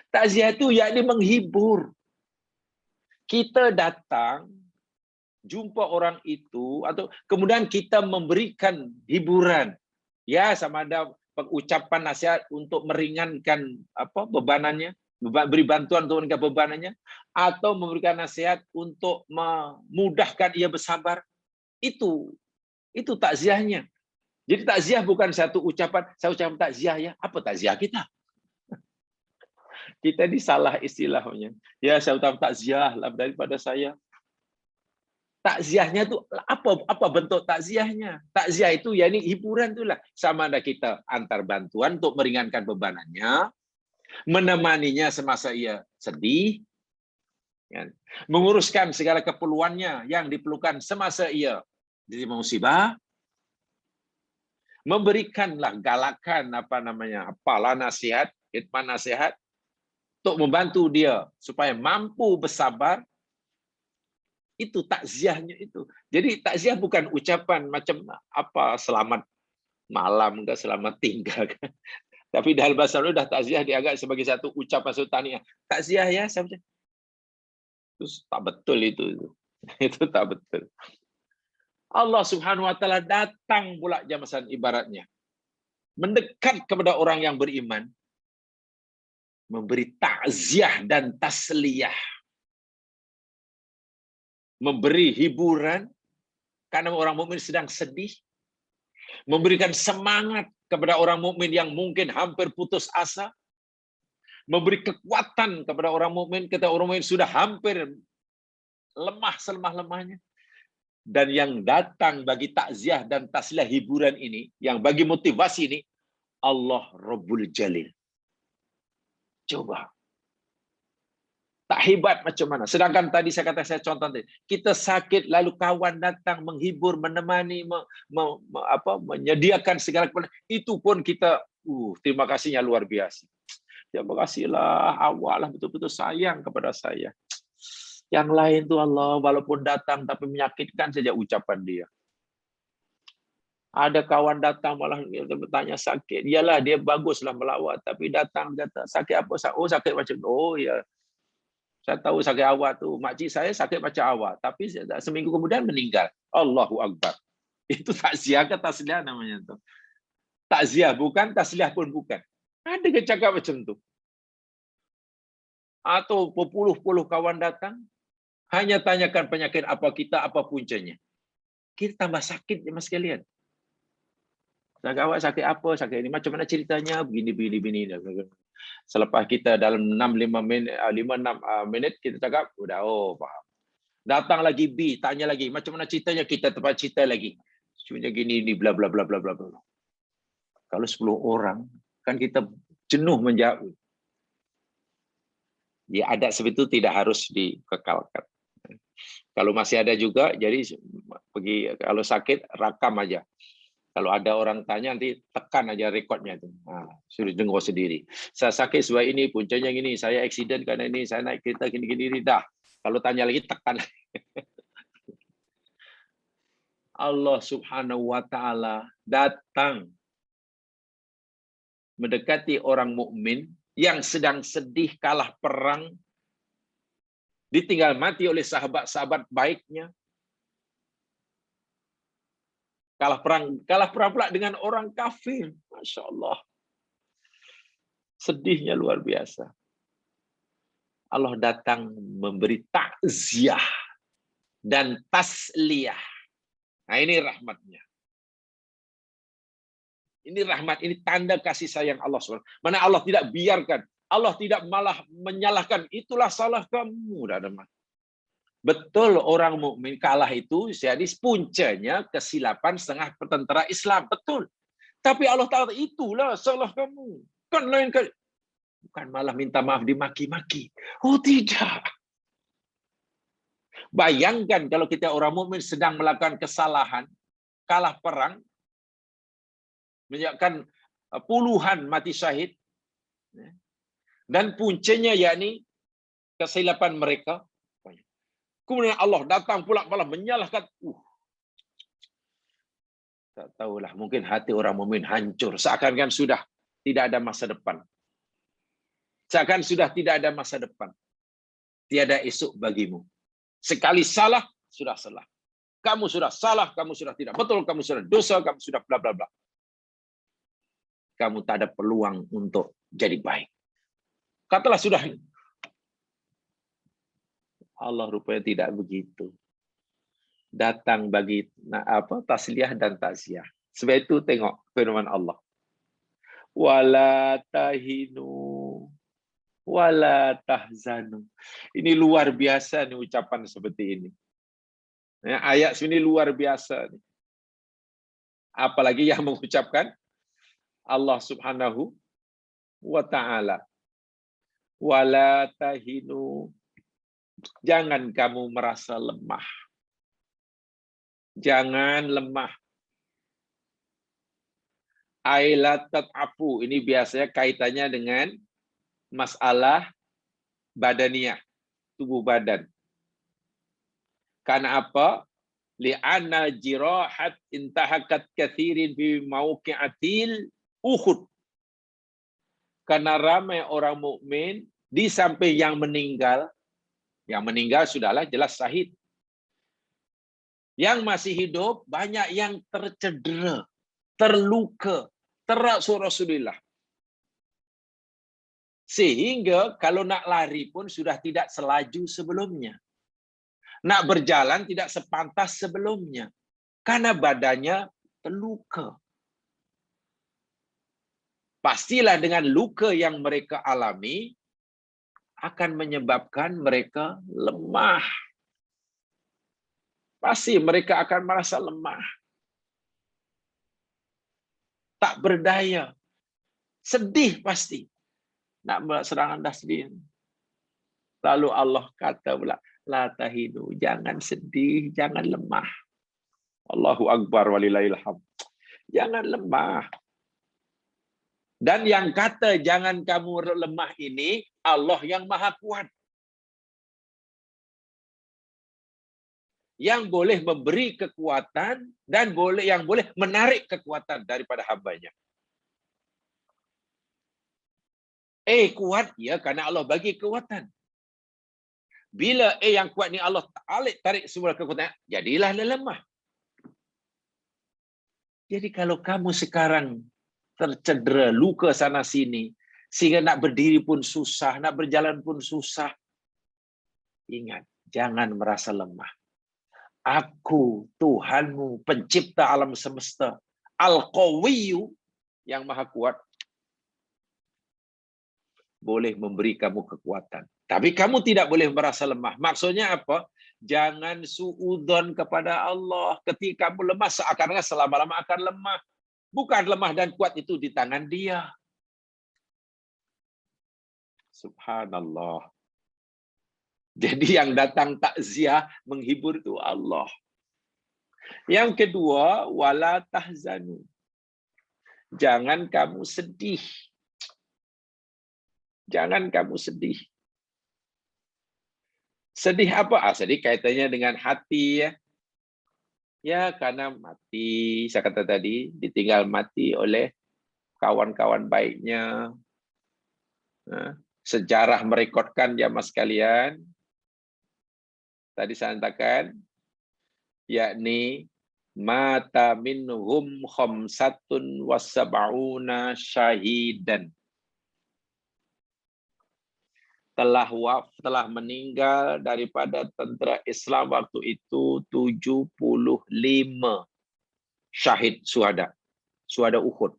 Takziah itu yakni menghibur. Kita datang jumpa orang itu atau kemudian kita memberikan hiburan. Ya, sama ada pengucapan nasihat untuk meringankan bebanannya, beri bantuan untuk meringankan bebanannya, atau memberikan nasihat untuk memudahkan ia bersabar. Itu takziahnya. Jadi takziah bukan satu ucapan, saya ucapkan takziah ya. Apa takziah kita? Kita ini salah istilahnya. Ya, saya ucapkan takziah lah daripada saya. Takziahnya itu apa bentuk takziahnya? Takziah itu yakni hiburan itulah. Sama ada kita antar bantuan untuk meringankan bebanannya, menemaninya semasa ia sedih, ya, menguruskan segala keperluannya yang diperlukan semasa ia diterima musibah, memberikanlah galakan apalah nasihat, khidmat nasihat untuk membantu dia supaya mampu bersabar. Itu takziahnya itu. Jadi takziah bukan ucapan macam selamat malam ke selamat tinggal kan. Tapi dalam bahasa Arab dah takziah dianggap sebagai satu ucapan sultaniah. Takziah ya, terus tak betul itu. Itu tak betul. Allah Subhanahu wa taala datang pula jamasan ibaratnya. Mendekat kepada orang yang beriman, memberi takziah dan tasliyah. Memberi hiburan karena orang mukmin sedang sedih, memberikan semangat kepada orang mukmin yang mungkin hampir putus asa, memberi kekuatan kepada orang mukmin ketika orang mukmin sudah hampir lemah selemah-lemahnya. Dan yang datang bagi takziah dan tasliyah hiburan ini, yang bagi motivasi ini, Allah Rabbul Jalil. Coba. Tak hebat macam mana. Sedangkan tadi saya contoh tadi, kita sakit lalu kawan datang menghibur, menemani, menyediakan segala keperluan. Itu pun kita terima kasihnya luar biasa. Terima kasihlah, awak lah betul-betul sayang kepada saya. Yang lain tuh Allah walaupun datang tapi menyakitkan saja ucapan dia. Ada kawan datang malah dia bertanya sakit. Iyalah dia baguslah melawat tapi datang kata sakit apa? Oh sakit macam ya. Saya tahu sakit awak tu, makcik saya sakit macam awak, tapi seminggu kemudian meninggal. Allahu Akbar. Itu takziah ke tasliyah namanya tu. Takziah bukan, tasliyah pun bukan. Ada yang cakap macam tu. Atau berpuluh-puluh kawan datang, hanya tanyakan penyakit apa kita, apa puncanya. Kita tambah sakit ya mas sekalian. Sakit awak sakit apa, sakit ini macam mana ceritanya, begini. Selepas kita dalam 5-6 minit kita cakap, faham. Datang lagi B, tanya lagi, macam mana ceritanya, kita tempat cerita lagi. Sebenarnya gini, bla bla bla bla bla bla. Kalau 10 orang, kan kita jenuh menjawab. Ya, adat seperti itu tidak harus dikekalkan. Kalau masih ada juga, jadi kalau sakit, rakam aja. Kalau ada orang tanya, nanti tekan aja rekodnya itu. Suruh dengar sendiri. Saya sakit sebab ini, puncanya gini, saya aksiden karena ini, saya naik kereta gini-gini, dah. Kalau tanya lagi, tekan. Allah Subhanahu wa taala datang mendekati orang mukmin yang sedang sedih kalah perang, ditinggal mati oleh sahabat-sahabat baiknya. Kalah perang pula dengan orang kafir. Masya Allah. Sedihnya luar biasa. Allah datang memberi takziah dan tasliyah. Nah, ini rahmatnya. Ini rahmat, ini tanda kasih sayang Allah SWT. Mana Allah tidak biarkan, Allah tidak malah menyalahkan, itulah salah kamu. Betul, orang mukmin kalah itu jadi puncanya kesilapan setengah tentara Islam, betul. Tapi Allah Ta'ala, itulah salah kamu. Kan lain kali. Bukan malah minta maaf dimaki-maki. Oh tidak. Bayangkan kalau kita orang mukmin sedang melakukan kesalahan, kalah perang, menyebabkan puluhan mati syahid, dan puncanya yakni kesilapan mereka. Kemudian Allah datang pula malah menyalahkan. Tak tahulah, mungkin hati orang mukmin hancur, seakan-akan sudah tidak ada masa depan. Seakan sudah tidak ada masa depan. Tiada esok bagimu. Sekali salah, sudah salah. Kamu sudah salah, kamu sudah tidak betul, kamu sudah dosa, kamu sudah bla bla bla. Kamu tak ada peluang untuk jadi baik. Katalah sudah. Allah rupanya tidak begitu. Datang bagi tasliyah dan takziah. Sebab itu tengok firman Allah. Wala tahinu wala tahzanu. Ini luar biasa nih ucapan seperti ini. Ya, ayat sini luar biasa nih. Apalagi yang mengucapkan Allah Subhanahu wa taala. Wala tahinu. Jangan kamu merasa lemah. Jangan lemah. Ailat tat'afu. Ini biasanya kaitannya dengan masalah badaniyah, tubuh badan. Karena apa? Li'anna jirahat intahakat kathirin fi mauqi'atil Uhud. Karena ramai orang mukmin di samping yang meninggal sudahlah jelas syahid. Yang masih hidup banyak yang tercedera, terluka, terasuk Rasulullah. Sehingga kalau nak lari pun sudah tidak selaju sebelumnya. Nak berjalan tidak sepantas sebelumnya. Karena badannya terluka. Pastilah dengan luka yang mereka alami akan menyebabkan mereka lemah. Pasti mereka akan merasa lemah. Tak berdaya. Sedih pasti. Nak serangan dasdin. Lalu Allah kata pula, la tahinu, jangan sedih, jangan lemah. Allahu Akbar walillahil hamd. Jangan lemah. Dan yang kata jangan kamu lemah ini Allah yang Maha Kuat. Yang boleh memberi kekuatan dan yang boleh menarik kekuatan daripada hambanya. Kuat ya karena Allah bagi kekuatan. Bila yang kuat ni Allah tarik semua kekuatan, jadilah lemah. Jadi kalau kamu sekarang tercedera, luka sana sini, sehingga nak berdiri pun susah, nak berjalan pun susah, ingat, jangan merasa lemah. Aku, Tuhanmu, pencipta alam semesta, Al-Qawiyyu, yang maha kuat, boleh memberi kamu kekuatan. Tapi kamu tidak boleh merasa lemah. Maksudnya apa? Jangan suudzon kepada Allah. Ketika kamu lemah, seakan-akan selama-lama akan lemah. Bukan lemah dan kuat itu di tangan Dia. Subhanallah. Jadi yang datang takziah menghibur itu Allah. Yang kedua, wala tahzanu. Jangan kamu sedih. Jangan kamu sedih. Sedih apa? Sedih kaitannya dengan hati ya. Ya, karena mati, saya kata tadi, ditinggal mati oleh kawan-kawan baiknya. Sejarah merekodkan ya mas sekalian, tadi saya katakan, yakni mata minhum khamsatun wasab'una syahidan. Telah meninggal daripada tentera Islam waktu itu 75 syahid syuhada Uhud.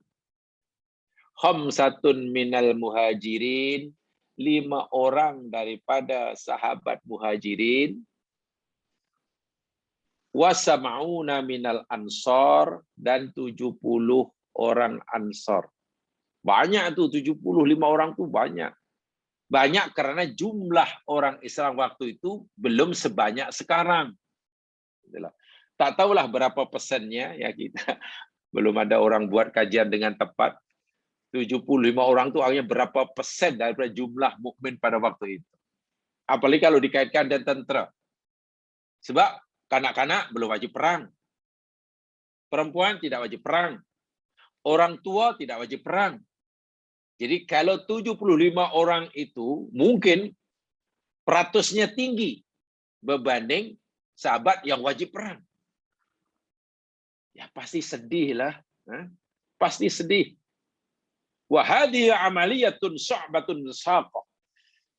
Khamsatun minal muhajirin, 5 orang daripada sahabat muhajirin, wasama'una minal ansor, dan 70 orang ansor. Banyak tuh, 75 orang tuh banyak. Banyak karena jumlah orang Islam waktu itu belum sebanyak sekarang. Tak tahulah berapa persennya, ya kita belum ada orang buat kajian dengan tepat. 75 orang itu hanya berapa persen daripada jumlah mukmin pada waktu itu. Apalagi kalau dikaitkan dengan tentera. Sebab kanak-kanak belum wajib perang. Perempuan tidak wajib perang. Orang tua tidak wajib perang. Jadi kalau 75 orang itu mungkin peratusnya tinggi berbanding sahabat yang wajib perang. Ya pasti sedih lah. Pasti sedih. Wa hadhihi amaliyatun sa'batun saqah.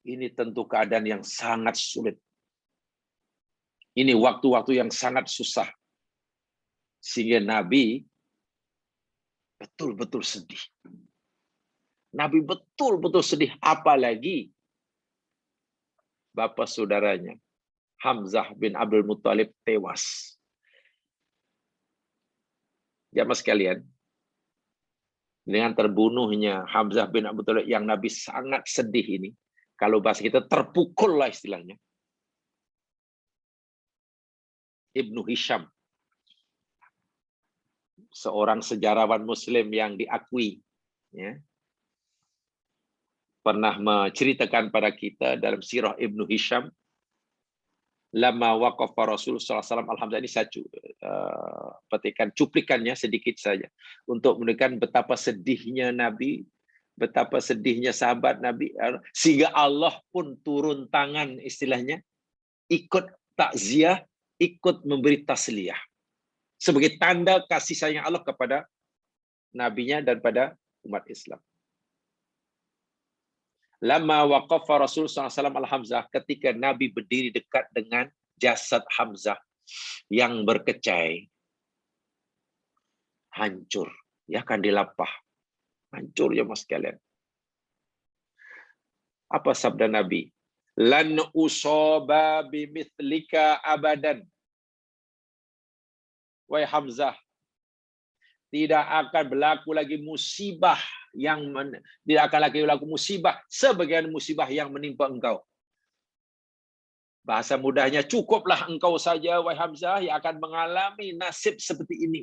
Ini tentu keadaan yang sangat sulit. Ini waktu-waktu yang sangat susah. Sehingga Nabi betul-betul sedih. Nabi betul-betul sedih. Apalagi bapak saudaranya, Hamzah bin Abdul Muttalib, tewas. Jamaah sekalian, dengan terbunuhnya Hamzah bin Abdul Muttalib yang Nabi sangat sedih ini, kalau bahasa kita terpukul lah istilahnya. Ibnu Hisham, seorang sejarawan Muslim yang diakui, ya, pernah menceritakan pada kita dalam sirah Ibnu Hisham, lama waqafa Rasul SAW, alhamdulillah ini saya petikan cuplikannya sedikit saja untuk menunjukkan betapa sedihnya Nabi, betapa sedihnya sahabat Nabi, sehingga Allah pun turun tangan istilahnya, ikut takziah, ikut memberi tasliyah sebagai tanda kasih sayang Allah kepada nabinya dan pada umat Islam. Lama waqafa Rasul SAW al-Hamzah, ketika Nabi berdiri dekat dengan jasad Hamzah yang berkecai, hancur, ya kan dilapah, hancur ya mas sekalian. Apa sabda Nabi? Lan usaba bimithlika abadan. Wahai Hamzah, tidak akan berlaku lagi musibah tidak akan lagi berlaku musibah sebagian musibah yang menimpa engkau. Bahasa mudahnya, cukuplah engkau saja wahai Hamzah yang akan mengalami nasib seperti ini.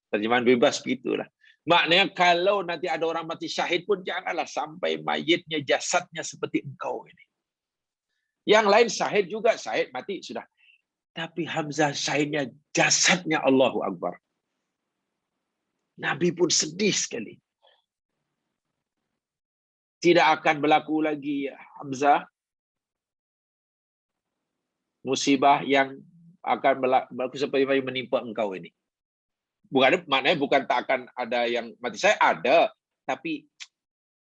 Terjemahan bebas begitulah. Maknanya kalau nanti ada orang mati syahid pun janganlah sampai mayitnya, jasadnya seperti engkau ini. Yang lain syahid juga, syahid mati sudah. Tapi Hamzah syahidnya jasadnya, Allahu Akbar. Nabi pun sedih sekali. Tidak akan berlaku lagi Hamzah musibah yang akan berlaku seperti yang menimpa engkau ini. Maknanya bukan tak akan ada yang mati syahid, ada, tapi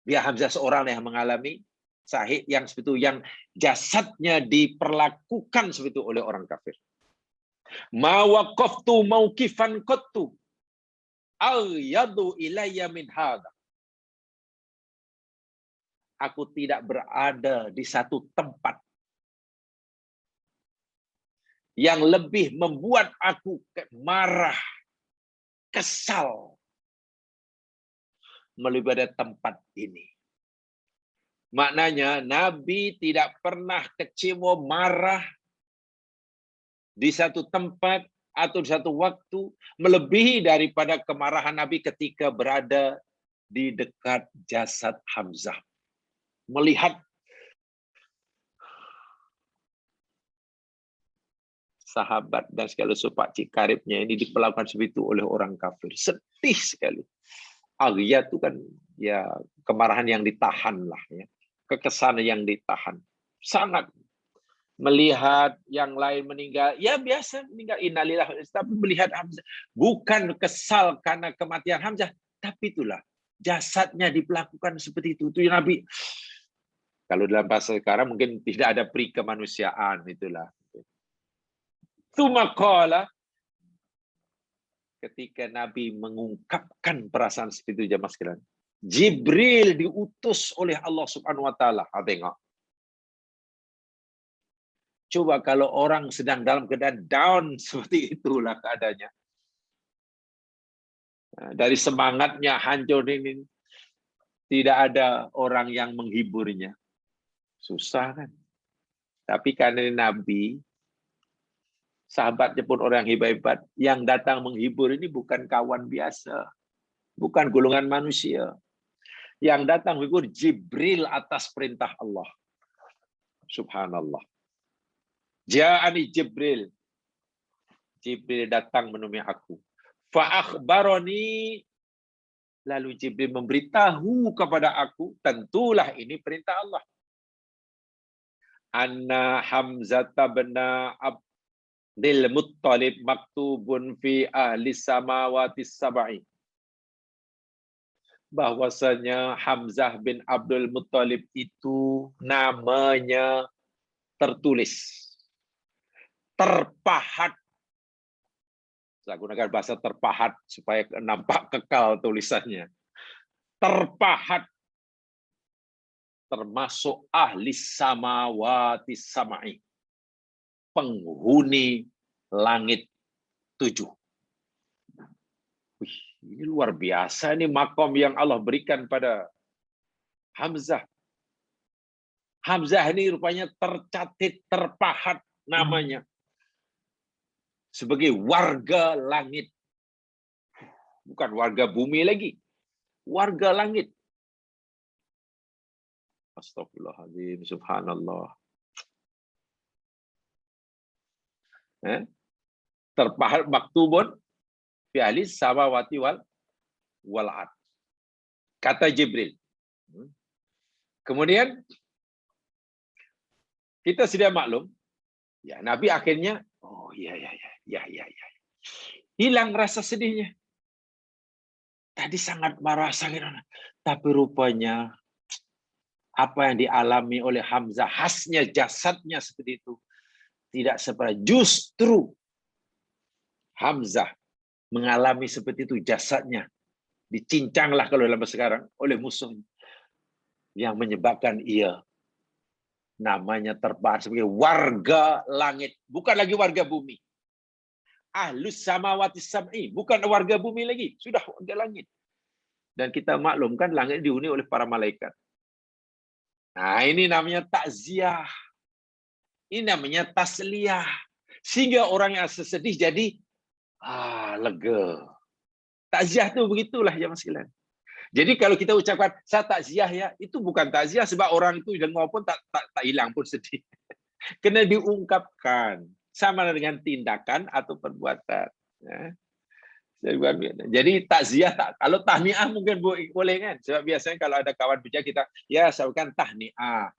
biar Hamzah seorang yang mengalami syahid yang seperti itu, yang jasadnya diperlakukan seperti itu oleh orang kafir. Ma waqaftu mauqifan qattu al-yadu ilayya min hadha. Aku tidak berada di satu tempat yang lebih membuat aku marah, kesal melebihi dari tempat ini. Maknanya Nabi tidak pernah kecewa, marah di satu tempat atau di satu waktu melebihi daripada kemarahan Nabi ketika berada di dekat jasad Hamzah. Melihat sahabat dan segala sesuatu pakcik karibnya ini diperlakukan seperti itu oleh orang kafir. Sedih sekali. Agya itu kan ya kemarahan yang ditahan lah ya. Kekesalan yang ditahan. Sangat melihat yang lain meninggal, ya biasa meninggal, innalillah, tapi melihat Hamzah bukan kesal karena kematian Hamzah, tapi itulah jasadnya diperlakukan seperti itu. Itu Nabi. Kalau dalam bahasa sekarang mungkin tidak ada peri kemanusiaan, itulah. Tsumaqala, ketika Nabi mengungkapkan perasaan seperti itu, jamaah sekalian, Jibril diutus oleh Allah Subhanahu wa taala. Tengok. Coba kalau orang sedang dalam keadaan down seperti itulah keadaannya. Dari semangatnya hancur ini, tidak ada orang yang menghiburnya. Susah kan? Tapi karena Nabi, sahabatnya pun orang hebat-hebat, yang datang menghibur ini bukan kawan biasa, bukan golongan manusia. Yang datang menghibur Jibril atas perintah Allah. Subhanallah. Ja'ani Jibril. Jibril datang menemui aku. Fa'akhbaroni. Lalu Jibril memberitahu kepada aku, tentulah ini perintah Allah. Anna Hamzata bin Abdul Muttalib maktubun fi ahli samawati sab'i. Bahwasanya Hamzah bin Abdul Muttalib itu namanya tertulis, terpahat. Saya gunakan bahasa terpahat supaya nampak kekal tulisannya. Terpahat, termasuk ahli samawati samai, penghuni langit 7. Wih, ini luar biasa nih makom yang Allah berikan pada Hamzah. Hamzah ini rupanya tercatat, terpahat namanya sebagai warga langit. Bukan warga bumi lagi, warga langit. Astagfirullahaladzim, subhanallah. Terpahat maktubun fi ahli samawati wal ard. Kata Jibril. Kemudian kita sudah maklum, ya Nabi akhirnya, oh ya. Hilang rasa sedihnya. Tadi sangat marah, tapi rupanya apa yang dialami oleh Hamzah, khasnya jasadnya seperti itu, tidak seperti. Justru Hamzah mengalami seperti itu, jasadnya dicincanglah kalau dalam bahasa sekarang oleh musuh, yang menyebabkan ia namanya terpahat sebagai warga langit, bukan lagi warga bumi. Ahlus samawati sab'i, bukan warga bumi lagi, sudah warga langit. Dan kita maklumkan langit dihuni oleh para malaikat. Nah, ini namanya takziah. Ini namanya tasliyah. Sehingga orang yang sedih jadi lega. Takziah itu begitulah ya Mas Gilan. Jadi kalau kita ucapkan saya takziah ya, itu bukan takziah sebab orang itu dengar pun tak hilang pun sedih. Kena diungkapkan sama dengan tindakan atau perbuatan. Ya. Jadi takziah, kalau tahniah mungkin boleh kan? Sebab biasanya kalau ada kawan bijak kita, ya sampaikan tahniah.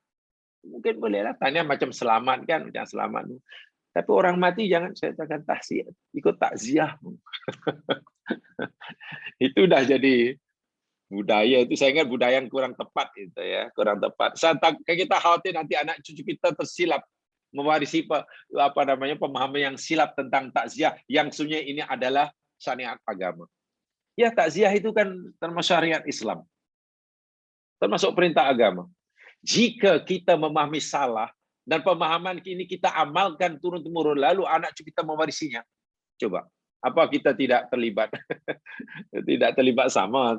Mungkin bolehlah tahniah macam selamat kan, macam selamat. Tapi orang mati jangan saya katakan tahsiah, ikut takziah. Itu udah jadi budaya, itu saya ingat budaya yang kurang tepat itu ya, kurang tepat. Kita khawatir nanti anak cucu kita tersilap mewarisi pemahaman yang silap tentang takziah yang sebenarnya ini adalah syariat agama. Ya, takziah itu kan termasuk syariat Islam. Termasuk perintah agama. Jika kita memahami salah dan pemahaman ini kita amalkan turun-temurun lalu anak cucu kita mewarisinya. Coba, apa kita tidak terlibat? Tidak terlibat sama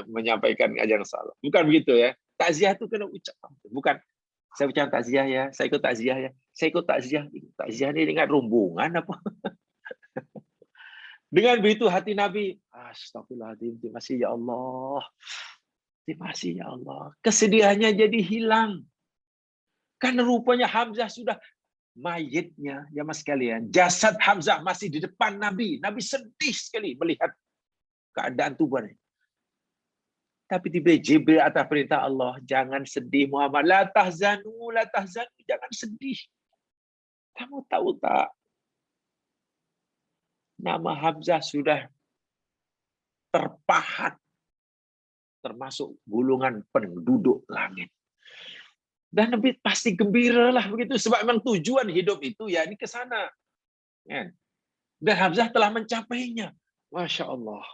menyampaikan ajaran salah. Bukan begitu ya. Takziah itu kena ucap. Bukan saya ucap takziah ya, saya ikut takziah ya. Saya ikut takziah. Takziah ini dengan rombongan apa? Dengan begitu hati Nabi, astagfirullahaladzim, terima kasih ya Allah. Terima kasih ya Allah. Kesedihannya jadi hilang. Karena rupanya Hamzah sudah mayitnya, ya mas sekalian, jasad Hamzah masih di depan Nabi. Nabi sedih sekali melihat keadaan tubuhnya. Tapi tiba Jibril atas perintah Allah, jangan sedih Muhammad, la tahzanu, jangan sedih. Kamu tahu tak, nama Hamzah sudah terpahat termasuk golongan penduduk langit. Dan Nabi pasti gembira lah begitu, sebab memang tujuan hidup itu ya ini ke sana. Dan Hamzah telah mencapainya. Masya Allah.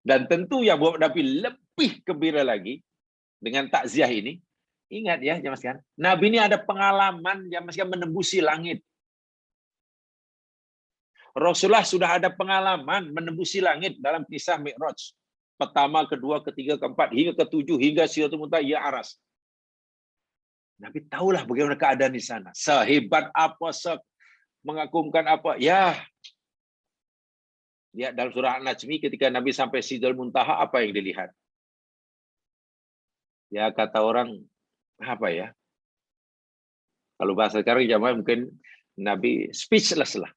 Dan tentu yang buat Nabi lebih gembira lagi dengan takziah ini. Ingat ya, jemaah sekalian, Nabi ini ada pengalaman jemaah sekalian menembusi langit. Rasulullah sudah ada pengalaman menembusi langit dalam kisah Mi'raj. Pertama, kedua, ketiga, keempat, hingga ketujuh, hingga Sidratul Muntaha, ya Aras. Nabi tahulah bagaimana keadaan di sana. Sehebat apa, mengagumkan apa. Ya, dalam surah An-Najmi ketika Nabi sampai Sidratul Muntaha, apa yang dilihat? Ya, kata orang, apa ya? Kalau bahasa sekarang jamaah mungkin Nabi speechless lah.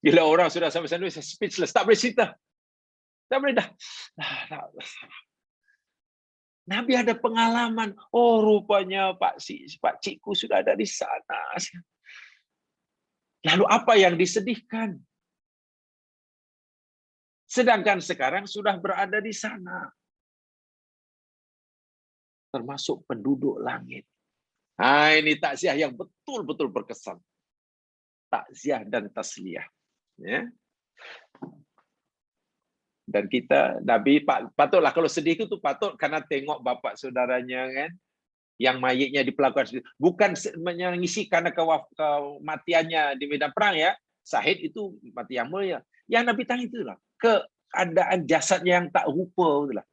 Bila orang sudah sampai sana, speechless, tak boleh cerita. Tak boleh dah. Nabi ada pengalaman. Oh, rupanya Pak Cikgu sudah ada di sana. Lalu apa yang disedihkan? Sedangkan sekarang sudah berada di sana. Termasuk penduduk langit. Nah, ini takziah yang betul-betul berkesan. Takziah dan tasliyah. Ya. Dan kita, Nabi patutlah kalau sedih itu patut karena tengok bapak saudaranya kan, yang mayitnya diperlakukan, bukan mengisi karena kematiannya di medan perang ya. Syahid itu mati yang mulia. Yang Nabi tanya itulah keadaan jasadnya yang tak rupa itulah.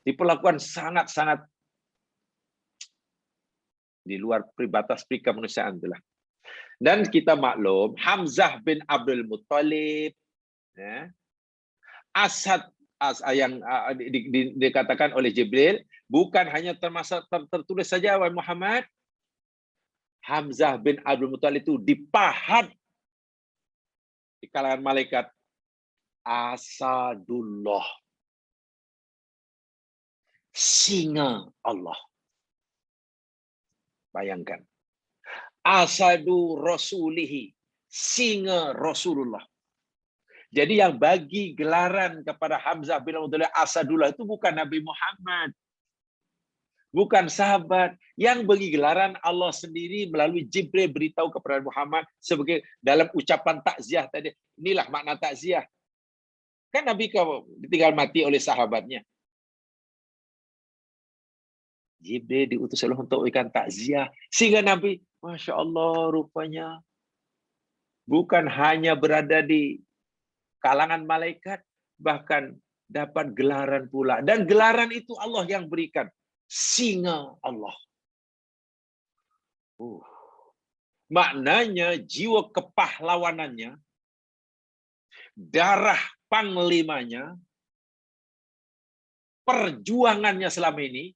Diperlakukan sangat-sangat di luar batas kemanusiaan itulah. Dan kita maklum Hamzah bin Abdul Muttalib, ya, Asad yang dikatakan oleh Jibril, bukan hanya tertulis saja wahai Muhammad, Hamzah bin Abdul Muttalib itu dipahat di kalangan malaikat Asadullah, singa Allah. Bayangkan, Asadu Rasulihi, singa Rasulullah. Jadi yang bagi gelaran kepada Hamzah bin Abdul Asadullah itu bukan Nabi Muhammad, bukan sahabat. Yang bagi gelaran Allah sendiri melalui Jibril beritahu kepada Muhammad sebagai dalam ucapan takziah tadi. Inilah makna takziah. Kan Nabi ditinggal mati oleh sahabatnya. Jibril diutus Allah untuk memberikan takziah. Sehingga Nabi, Masya Allah, rupanya bukan hanya berada di kalangan malaikat, bahkan dapat gelaran pula. Dan gelaran itu Allah yang berikan. Singa Allah. Maknanya jiwa kepahlawanannya, darah panglimanya, perjuangannya selama ini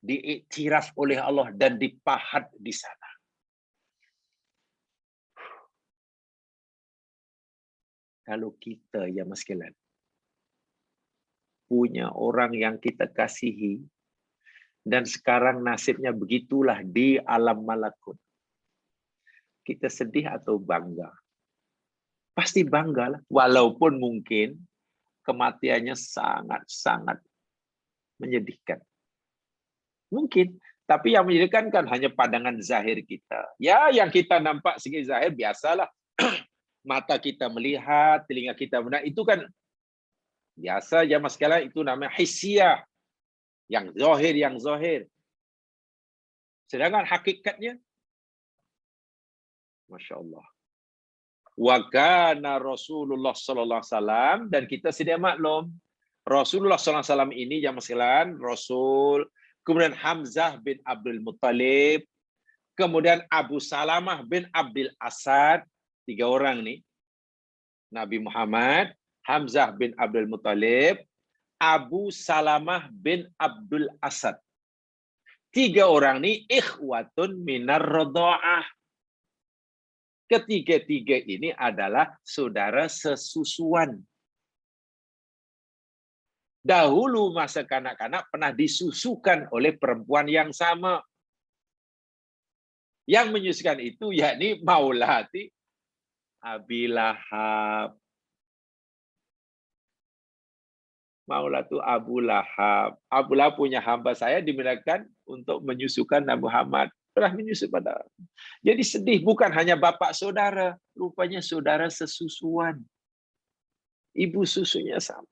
diiktiraf oleh Allah dan dipahat di sana. Kalau kita ya mas sekalian punya orang yang kita kasihi dan sekarang nasibnya begitulah di alam malakut, kita sedih atau bangga? Pasti bangga lah, walaupun mungkin kematiannya sangat-sangat menyedihkan. Mungkin, tapi yang menyedihkan kan hanya pandangan zahir kita. Ya, yang kita nampak segi zahir biasalah. Mata kita melihat, telinga kita mendengar, itu kan biasa ya mas sekalian, itu namanya hissiyah. Yang zahir. Sedangkan hakikatnya, Masya Allah. Wa kana Rasulullah sallallahu alaihi wasallam, dan kita sedia maklum, Rasulullah sallallahu alaihi wasallam ini ya mas sekalian, Rasul, kemudian Hamzah bin Abdul Muttalib, kemudian Abu Salamah bin Abdul Asad, 3 orang nih. Nabi Muhammad, Hamzah bin Abdul Muttalib, Abu Salamah bin Abdul Asad. Tiga orang ini ikhwatun minar radha'ah. Ketiga-tiga ini adalah saudara sesusuan. Dahulu masa kanak-kanak pernah disusukan oleh perempuan yang sama. Yang menyusukan itu yakni maulati Abi Lahab. Maulatu Abu Lahab. Abu Lahab punya hamba saya dimintakan untuk menyusukan Nabi Muhammad. Telah menyusu pada. Jadi sedih bukan hanya bapak saudara, rupanya saudara sesusuan. Ibu susunya sama.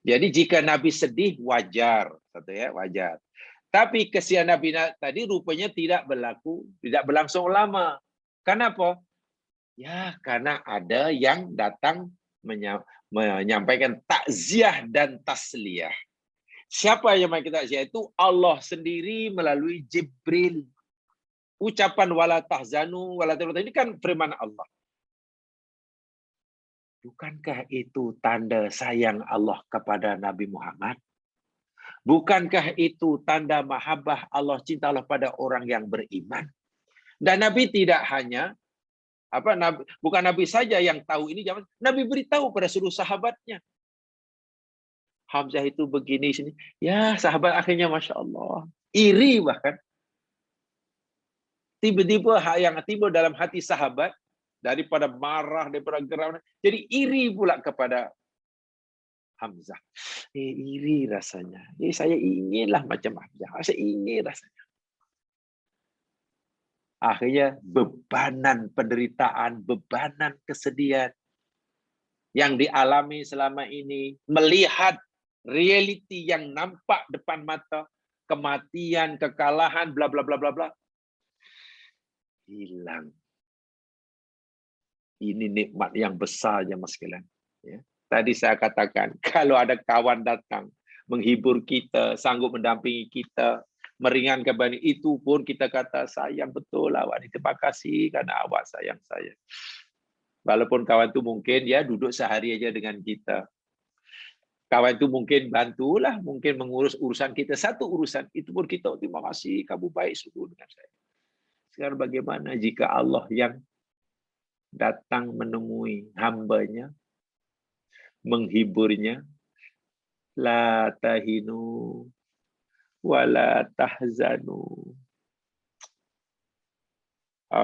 Jadi jika Nabi sedih wajar, satu ya, wajar. Tapi kesian Nabi tadi rupanya tidak berlangsung lama. Kenapa? Ya, karena ada yang datang menyampaikan takziah dan tasliyah. Siapa yang menyampaikan takziah itu? Allah sendiri melalui Jibril. Ucapan wala tahzanu wala tahzanu ini kan firman Allah. Bukankah itu tanda sayang Allah kepada Nabi Muhammad? Bukankah itu tanda mahabbah Allah, cinta Allah pada orang yang beriman? Dan Nabi tidak hanya bukan Nabi saja yang tahu ini, zaman Nabi beritahu pada seluruh sahabatnya. Hamzah itu begini sini. Ya, sahabat akhirnya Masya Allah. Iri bahkan. Tiba-tiba yang timbul dalam hati sahabat, daripada marah, daripada geram, jadi iri pula kepada Hamzah. Iri rasanya. Saya inginlah macam Hamzah. Saya ingin rasanya. Akhirnya bebanan penderitaan, bebanan kesedihan yang dialami selama ini, melihat realiti yang nampak depan mata, kematian, kekalahan, bla bla bla bla bla, hilang. Ini nikmat yang besar ya Mas sekalian. Ya. Tadi saya katakan, kalau ada kawan datang, menghibur kita, sanggup mendampingi kita, meringankan beban itu pun kita kata, sayang betul awak, terima kasih karena awak sayang saya. Walaupun kawan itu mungkin ya duduk sehari aja dengan kita. Kawan itu mungkin bantulah, mungkin mengurus urusan kita, satu urusan, itu pun kita, terima kasih, kamu baik sungguh dengan saya. Sekarang bagaimana jika Allah yang datang menemui hambanya, menghiburnya, la tahinu wala tahzanu.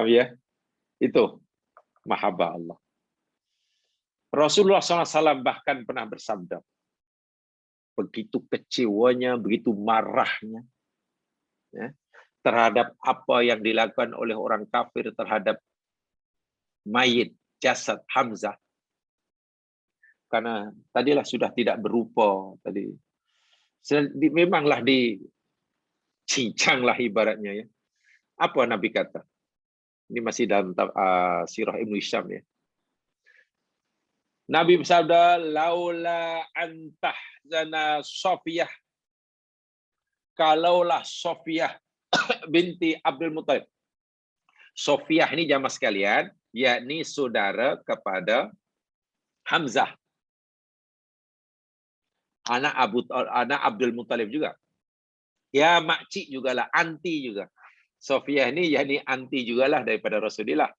Ya, itu mahabbah Allah. Rasulullah SAW bahkan pernah bersabda, begitu kecewanya, begitu marahnya ya, terhadap apa yang dilakukan oleh orang kafir terhadap mayit jasad Hamzah, karena tadilah sudah tidak berupa tadi, memanglah dicincanglah ibaratnya ya. Apa Nabi kata? Ini masih dalam sirah Ibnu Hisham ya. Nabi bersabda, laula antahzana Sofiyah, kalaulah Sofiyah binti Abdul Muttalib. Sofiyah ini jamaah sekalian, yakni saudara kepada Hamzah. Anak Abdul Muttalib juga. Ya makcik jugalah, anti juga. Sofiyah ini yakni anti jugalah daripada Rasulullah.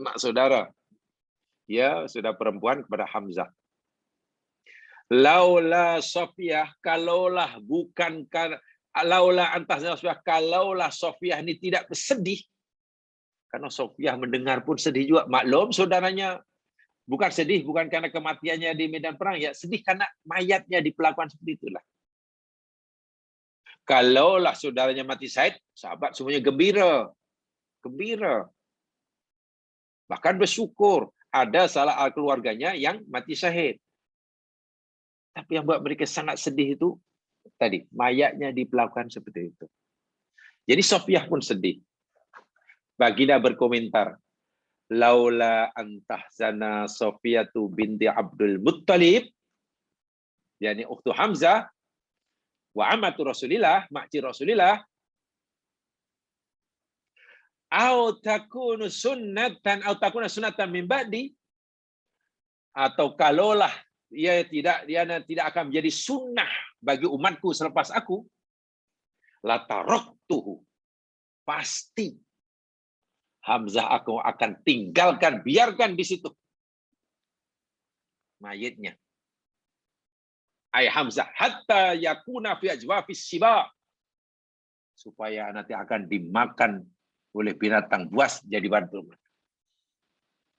Mak saudara. Ya, sudah perempuan kepada Hamzah. Laula Sofiyah, kalaulah bukan laula antahzana Sofiyah, kalaulah Sofiyah ini tidak bersedih. Karena Sofiyah mendengar pun sedih juga. Maklum saudaranya bukan sedih, bukan karena kematiannya di medan perang, ya sedih karena mayatnya diperlakukan seperti itulah. Kalaulah saudaranya mati syahid, sahabat semuanya gembira. Gembira. Bahkan bersyukur. Ada salah keluarganya yang mati syahid. Tapi yang buat mereka sangat sedih itu, tadi, mayatnya diperlakukan seperti itu. Jadi Sofiyah pun sedih. Baginda berkomentar, laula antahzana Sofiyatu binti Abdul Muttalib, yakni ukhtu Hamzah, wa amatu Rasulillah, makci Rasulillah, au takunu sunnatan min ba'di, atau kalaulah dia tidak akan menjadi sunnah bagi umatku selepas aku, la taraktuhu. Pasti Hamzah aku akan tinggalkan, biarkan di situ mayitnya. Ay Hamzah hatta yakuna fi ajwafis siba, supaya nanti akan dimakan oleh binatang buas jadi bantu.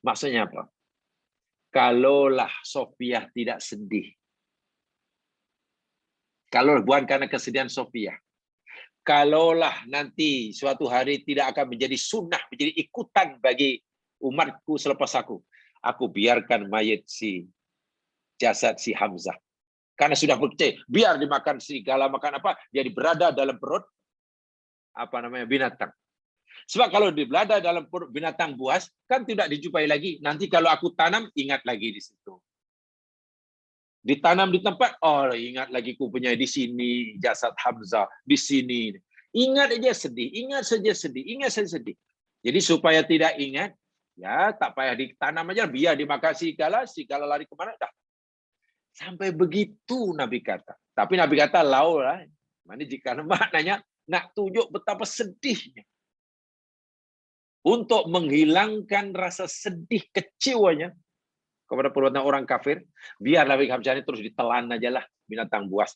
Maksudnya apa? Kalaulah Sofiah tidak sedih, kalau bukan karena kesedihan Sofiah, kalaulah nanti suatu hari tidak akan menjadi sunnah, menjadi ikutan bagi umatku selepas aku biarkan mayit jasad si Hamzah. Karena sudah percaya, biar dimakan serigala, makan apa, jadi berada dalam perut binatang. Sebab kalau berada dalam perut binatang buas, kan tidak dijumpai lagi. Nanti kalau aku tanam, ingat lagi di situ. Ditanam di tempat, oh ingat lagi ku punya di sini jasad Hamzah, di sini. Ingat aja sedih, ingat saja sedih, ingat saja sedih. Jadi supaya tidak ingat, ya tak payah ditanam aja, biar dimakan serigala lari kemana dah. Sampai begitu Nabi kata. Tapi Nabi kata lau lah. Mana jika maknanya nak tunjuk betapa sedihnya. Untuk menghilangkan rasa sedih kecewanya kepada perbuatan orang kafir, biar Nabi Hamzah ini terus ditelan aja lah binatang buas.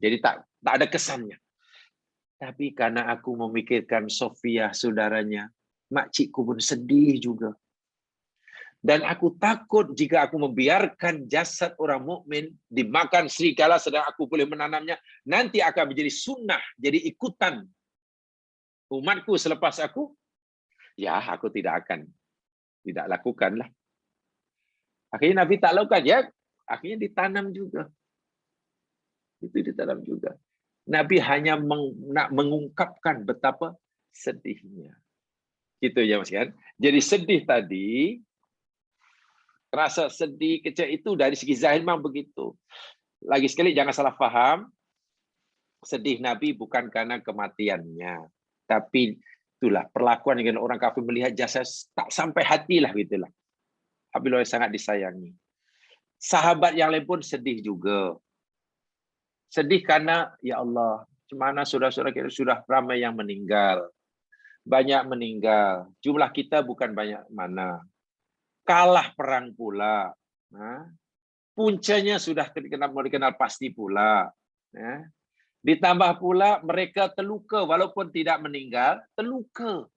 Jadi tak ada kesannya. Tapi karena aku memikirkan Sofiah saudaranya, makcikku pun sedih juga. Dan aku takut jika aku membiarkan jasad orang mukmin dimakan serigala sedang aku boleh menanamnya, nanti akan menjadi sunnah, jadi ikutan umatku selepas aku. Ya, aku tidak lakukanlah. Akhirnya Nabi tak lakukan, ya, akhirnya ditanam juga. Itu ditanam juga. Nabi hanya mengungkapkan betapa sedihnya. Gitu ya Mas kan. Jadi sedih tadi, rasa sedih kecil itu dari segi zahir memang begitu. Lagi sekali jangan salah paham, sedih Nabi bukan karena kematiannya, tapi itulah perlakuan dengan orang kafir melihat jasa tak sampai hatilah gitulah. Habibullah sangat disayangi. Sahabat yang lain pun sedih juga. Sedih karena ya Allah, mana saudara-saudara kita sudah ramai yang meninggal. Banyak meninggal. Jumlah kita bukan banyak mana. Kalah perang pula. Nah, puncanya sudah dikenal pasti pula. Nah, ditambah pula mereka terluka walaupun tidak meninggal, terluka.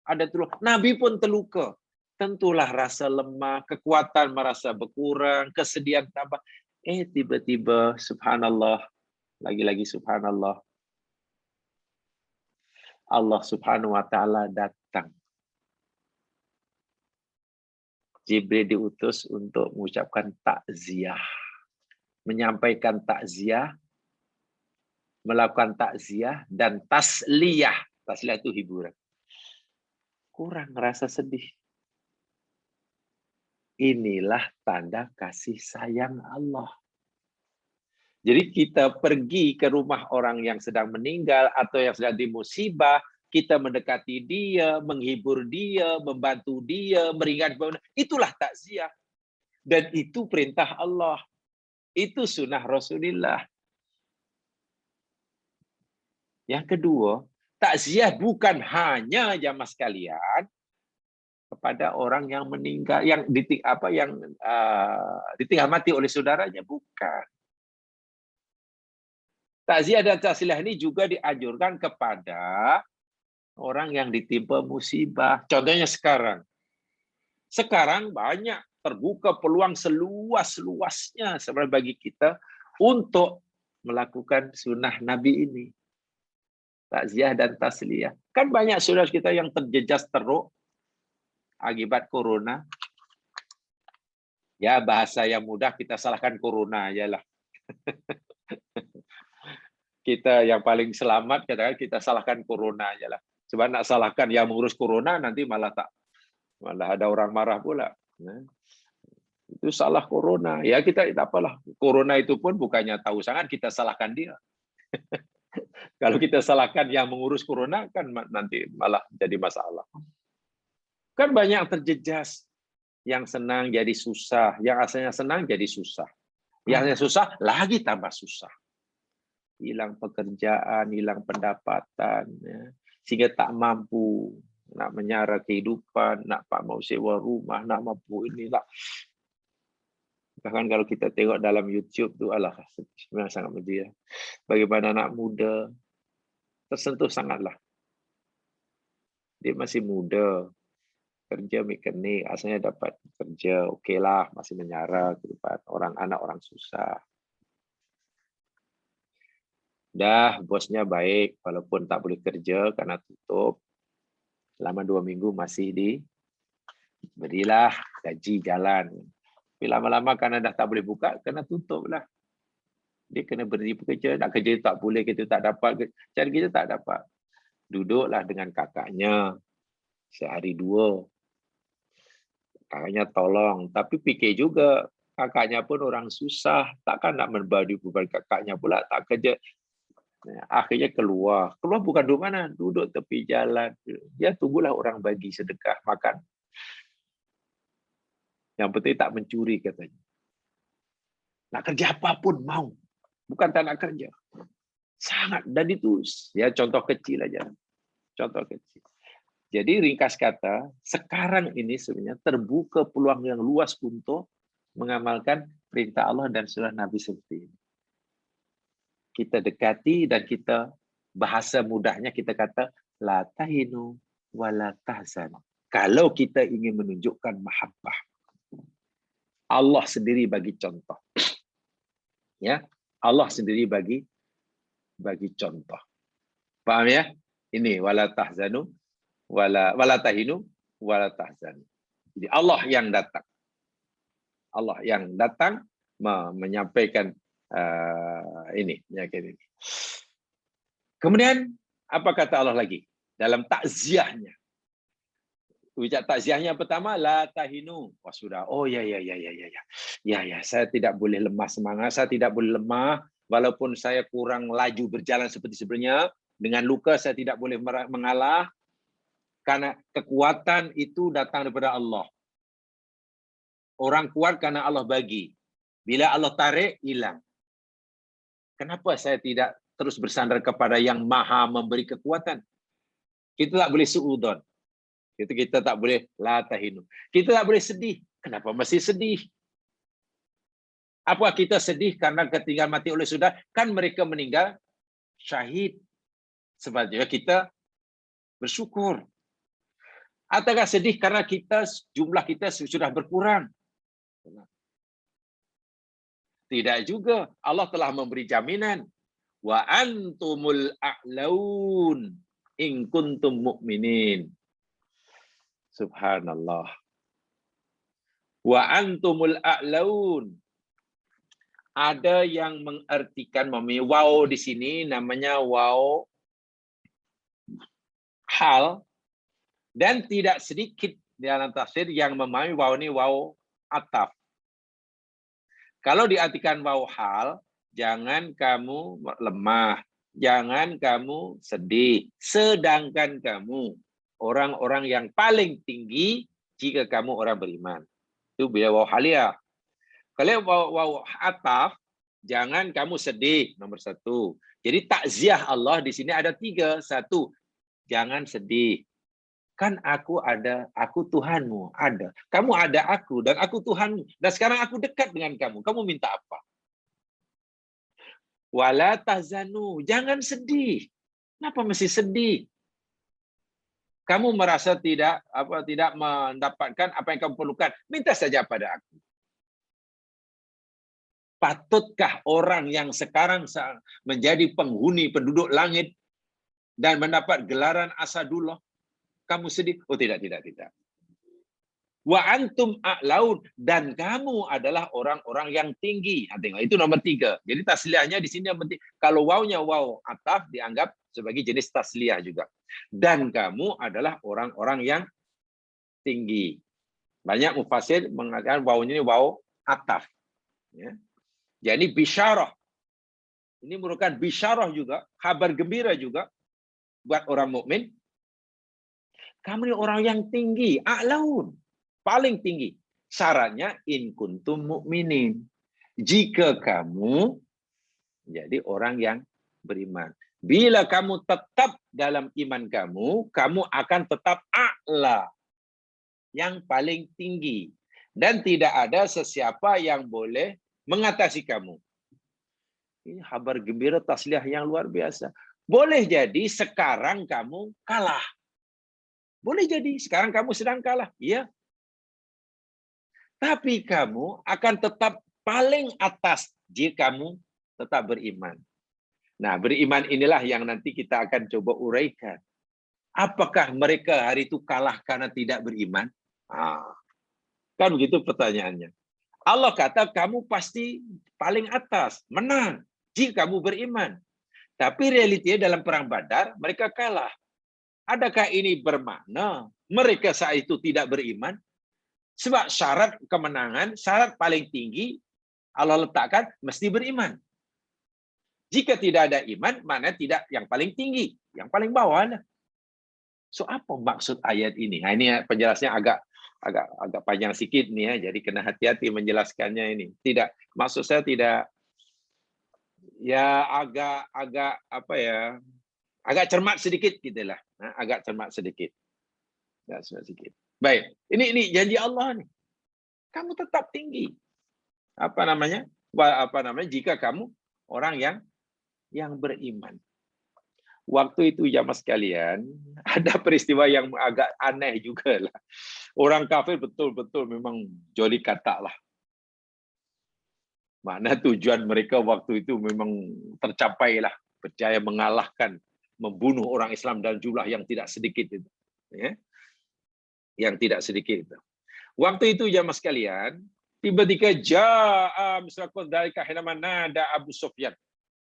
Ada terluka. Nabi pun terluka. Tentulah rasa lemah, kekuatan merasa berkurang, kesedihan tambah. Tiba-tiba subhanallah, lagi-lagi subhanallah, Allah Subhanahu wa taala datang. Jibril diutus untuk mengucapkan takziah, menyampaikan takziah, melakukan takziah dan tasliyah. Tasliyah itu hiburan. Kurang rasa sedih. Inilah tanda kasih sayang Allah. Jadi kita pergi ke rumah orang yang sedang meninggal atau yang sedang dimusibah, kita mendekati dia, menghibur dia, membantu dia, meringankan. Itulah takziah. Dan itu perintah Allah. Itu sunnah Rasulullah. Yang kedua, takziah bukan hanya jamaah sekalian kepada orang yang meninggal, yang ditinggal mati oleh saudaranya, bukan. Takziah dan tasliyah ini juga dianjurkan kepada orang yang ditimpa musibah. Contohnya sekarang. Sekarang banyak terbuka peluang seluas-luasnya sebenarnya bagi kita untuk melakukan sunnah Nabi ini. Takziah dan tasliyah. Kan banyak saudara kita yang terjejas teruk akibat corona. Ya, bahasa yang mudah kita salahkan corona ajalah. Kita yang paling selamat katakan kita salahkan corona ajalah. Sebab nak salahkan yang mengurus corona nanti malah ada orang marah pula. Itu salah corona. Ya kita tak apalah. Corona itu pun bukannya tahu sangat kita salahkan dia. Kalau kita salahkan yang mengurus corona kan nanti malah jadi masalah. Kan banyak terjejas. Yang senang jadi susah, yang asalnya senang jadi susah. Yang asalnya susah lagi tambah susah. hilang pekerjaan, hilang pendapatan, ya. Sehingga tak mampu nak menyara kehidupan, nak mau sewa rumah, nak mampu inilah. Bahkan kalau kita tengok dalam YouTube tu, alah, memang sangat medih. Bagaimana anak muda tersentuh sangatlah. Dia masih muda, kerja mekanik, asalnya dapat kerja, okeylah, masih menyara kehidupan orang anak orang susah. Dah bosnya baik, walaupun tak boleh kerja karena tutup. Selama 2 minggu masih diberilah gaji jalan. Tapi lama-lama karena dah tak boleh buka, kena tutup lah. Dia kena berhenti bekerja, nak kerja tak boleh, kita tak dapat, cari kita tak dapat. Duduklah dengan kakaknya sehari 2. Kakaknya tolong, tapi fikir juga kakaknya pun orang susah, takkan nak memberi beban kakaknya pula tak kerja. Akhirnya keluar bukan duduk mana, duduk tepi jalan. Dia tunggulah orang bagi sedekah makan. Yang penting tak mencuri katanya. Nak kerja apapun mau, bukan tak nak kerja. Sangat, dan itu ya contoh kecil aja. Contoh kecil. Jadi ringkas kata, sekarang ini sebenarnya terbuka peluang yang luas untuk mengamalkan perintah Allah dan sunnah Nabi seperti ini. Kita dekati dan kita bahasa mudahnya kita kata la tahinu wa la tahzanu. Kalau kita ingin menunjukkan mahabbah, Allah sendiri bagi contoh. Ya, Allah sendiri bagi contoh. Paham ya? Ini wala tahzanu wala tahinu wala tahzanu. Jadi Allah yang datang. Allah yang datang menyampaikan ini. Kemudian apa kata Allah lagi dalam takziahnya? Ucap takziahnya pertama la tahinu. Wah sudah. Oh ya. Ya, saya tidak boleh lemah semangat, saya tidak boleh lemah walaupun saya kurang laju berjalan seperti sebelumnya. Dengan luka saya tidak boleh mengalah. Karena kekuatan itu datang daripada Allah. Orang kuat karena Allah bagi. Bila Allah tarik, hilang. Kenapa saya tidak terus bersandar kepada yang maha memberi kekuatan? Kita tak boleh suudon. Kita tak boleh la tahinu. Kita tak boleh sedih. Kenapa masih sedih? Apa kita sedih karena ketinggalan mati oleh saudara? Kan mereka meninggal syahid. Sebabnya kita bersyukur. Ataukah sedih karena jumlah kita sudah berkurang? Tidak juga. Allah telah memberi jaminan. Wa antumul a'laun in kuntum mu'minin. Subhanallah. Wa antumul a'laun. Ada yang mengartikan wow di sini namanya wow hal. Dan tidak sedikit dalam tafsir yang memahami waw ini waw ataf. Kalau diartikan waw hal, jangan kamu lemah, jangan kamu sedih. Sedangkan kamu orang-orang yang paling tinggi jika kamu orang beriman. Itu bila waw halia. Kalau waw ataf, jangan kamu sedih, nomor 1. Jadi takziah Allah di sini ada 3. 1, jangan sedih. Kan aku ada, aku Tuhanmu, ada. Kamu ada aku, dan aku Tuhanmu. Dan sekarang aku dekat dengan kamu. Kamu minta apa? Wala tahzanu, jangan sedih. Kenapa mesti sedih? Kamu merasa tidak mendapatkan apa yang kamu perlukan. Minta saja pada aku. Patutkah orang yang sekarang menjadi penghuni penduduk langit dan mendapat gelaran asadullah? Kamu sedih? Oh tidak. Wa antum a'laun, dan kamu adalah orang-orang yang tinggi. Tengok, itu nomor 3. Jadi tasliyahnya di sini yang penting. Kalau wawnya waw ataf dianggap sebagai jenis tasliyah juga. Dan kamu adalah orang-orang yang tinggi. Banyak mufassir mengatakan wawnya ini waw ataf. Ya. Jadi bisyarah. Ini merupakan bisyarah juga, kabar gembira juga buat orang mukmin. Kamu ini orang yang tinggi, a'laun, paling tinggi. Syaratnya in kuntum mu'minin. Jika kamu menjadi orang yang beriman. Bila kamu tetap dalam iman kamu, kamu akan tetap a'la, yang paling tinggi. Dan tidak ada sesiapa yang boleh mengatasi kamu. Ini kabar gembira tasliyah yang luar biasa. Boleh jadi sekarang kamu kalah. Boleh jadi sekarang kamu sedang kalah. Iya. Tapi kamu akan tetap paling atas jika kamu tetap beriman. Nah, beriman inilah yang nanti kita akan coba uraikan. Apakah mereka hari itu kalah karena tidak beriman? Kan begitu pertanyaannya. Allah kata kamu pasti paling atas, menang jika kamu beriman. Tapi realitinya dalam perang Badar mereka kalah. Adakah ini bermakna mereka saat itu tidak beriman? Sebab syarat kemenangan, syarat paling tinggi Allah letakkan mesti beriman. Jika tidak ada iman, mana tidak yang paling tinggi, yang paling bawah lah. So apa maksud ayat ini? Nah, ini penjelasannya agak panjang sedikit nih ya, jadi kena hati-hati menjelaskannya ini. Tidak, maksud saya tidak ya agak apa ya? Agak cermat sedikit gitulah. Nah, agak cermat sedikit. Agak cermat sedikit. Baik, ini janji Allah nih. Kamu tetap tinggi. Apa namanya? Jika kamu orang yang beriman. Waktu itu jamaah sekalian, ada peristiwa yang agak aneh juga lah. Orang kafir betul-betul memang joli katak lah. Mana tujuan mereka waktu itu memang tercapai lah. Berjaya mengalahkan, membunuh orang Islam dalam jumlah yang tidak sedikit itu. Ya. Yang tidak sedikit itu. Waktu itu jamaah sekalian, tiba-tiba ja'a misrakun dari kahinaman ada Abu Sufyan.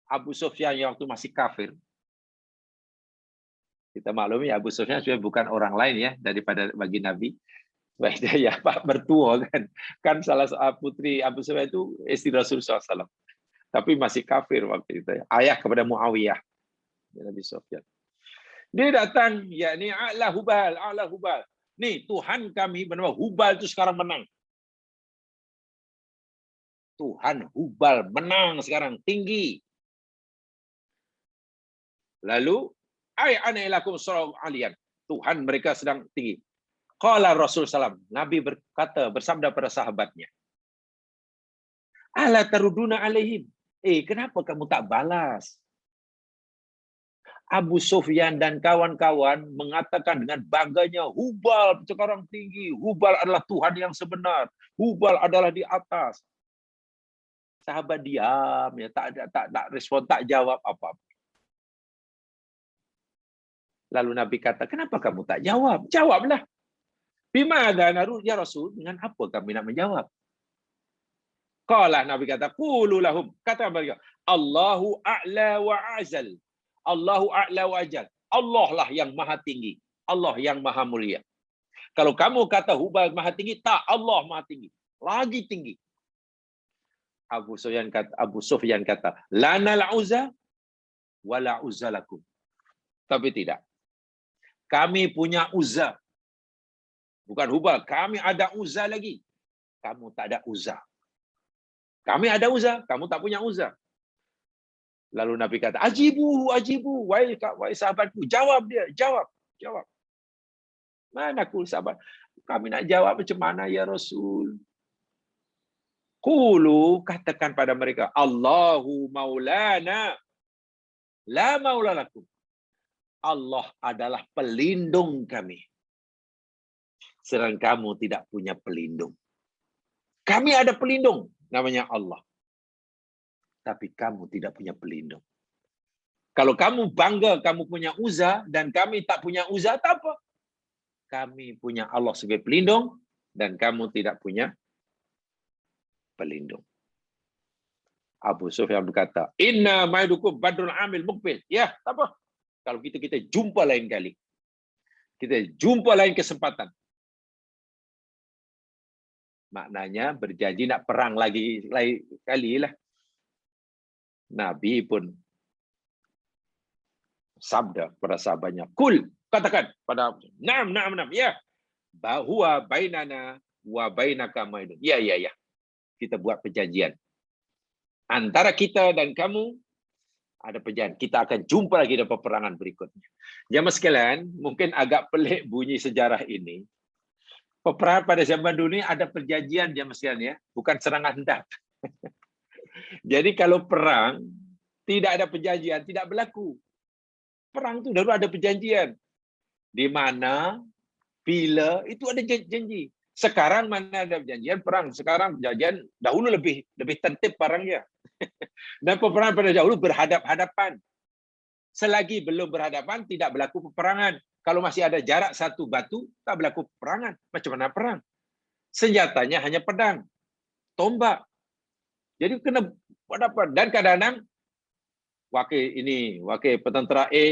Abu Sufyan yang waktu masih kafir. Kita maklumi Abu Sufyan sebenarnya bukan orang lain ya daripada bagi Nabi. Baik dia ya Pak bertua kan. Kan salah satu putri Abu Sufyan itu istri Rasulullah SAW. Tapi masih kafir waktu itu. Ayah kepada Muawiyah. Nabi Sufyan. Dia datang, yakni A'la Hubal, A'la Hubal. Nih Tuhan kami bernama Hubal itu sekarang menang. Tuhan Hubal menang sekarang tinggi. Lalu Ayanailakum surau alian. Tuhan mereka sedang tinggi. Qala Rasul salam. Nabi berkata, bersabda pada sahabatnya. Ala taruduna alaihim. Kenapa kamu tak balas? Abu Sufyan dan kawan-kawan mengatakan dengan bangganya, Hubal sekarang tinggi. Hubal adalah Tuhan yang sebenar. Hubal adalah di atas. Sahabat diam, ya tak respon, tak jawab apa-apa. Lalu Nabi kata, kenapa kamu tak jawab? Jawablah. Bimada narud ya Rasul, dengan apa kami nak menjawab? Qala Nabi kata, qulu lahum, kata mereka, Allahu a'la wa azal. Allahu a'la wa ajal. Allah lah yang maha tinggi. Allah yang maha mulia. Kalau kamu kata Hubal maha tinggi, tak, Allah maha tinggi. Lagi tinggi. Abu Sufyan kata, lanal uzza wala uzza lakum. Tapi tidak. Kami punya Uzza. Bukan Hubal. Kami ada Uzza lagi. Kamu tak ada Uzza. Kami ada Uzza. Kamu tak punya Uzza. Lalu Nabi kata, ajibu. Wahai sahabatku. Jawab dia. Jawab. Mana aku sahabat? Kami nak jawab macam mana ya Rasul? Qulu, katakan pada mereka, Allahu maulana. La maula lakum. Allah adalah pelindung kami. Sedangkan kamu tidak punya pelindung. Kami ada pelindung, namanya Allah. Tapi kamu tidak punya pelindung. Kalau kamu bangga kamu punya Uzza dan kami tak punya Uzza, tak apa. Kami punya Allah sebagai pelindung dan kamu tidak punya pelindung. Abu Sufyan berkata, Inna maidukum badrul amil mukbil. Ya, tak apa. Kalau kita jumpa lain kali. Kita jumpa lain kesempatan. Maknanya berjanji nak perang lagi kali lah. Nabi pun sabda pada sahabatnya, Kul, katakan pada Naam. Ya. Bahwa bainana wa bainaka maidun. Ya. Kita buat perjanjian. Antara kita dan kamu Ada perjanjian. Kita akan jumpa lagi dalam peperangan berikutnya. Jamaah sekalian, mungkin agak pelik bunyi sejarah ini. Peperangan pada zaman dulu ini ada perjanjian, jamaah sekalian ya, bukan serangan hendak. Jadi kalau perang tidak ada perjanjian, tidak berlaku. Perang itu dulu ada perjanjian. Di mana, bila, itu ada janji. Sekarang mana ada perjanjian perang. Sekarang perjanjian dahulu lebih tertib perangnya. Dan peperangan pada dahulu berhadap-hadapan. Selagi belum berhadapan, tidak berlaku peperangan. Kalau masih ada jarak satu batu, tak berlaku peperangan. Macam mana perang? Senjatanya hanya pedang, tombak. Jadi kena hadapan. Dan kadang-kadang wakil petentera A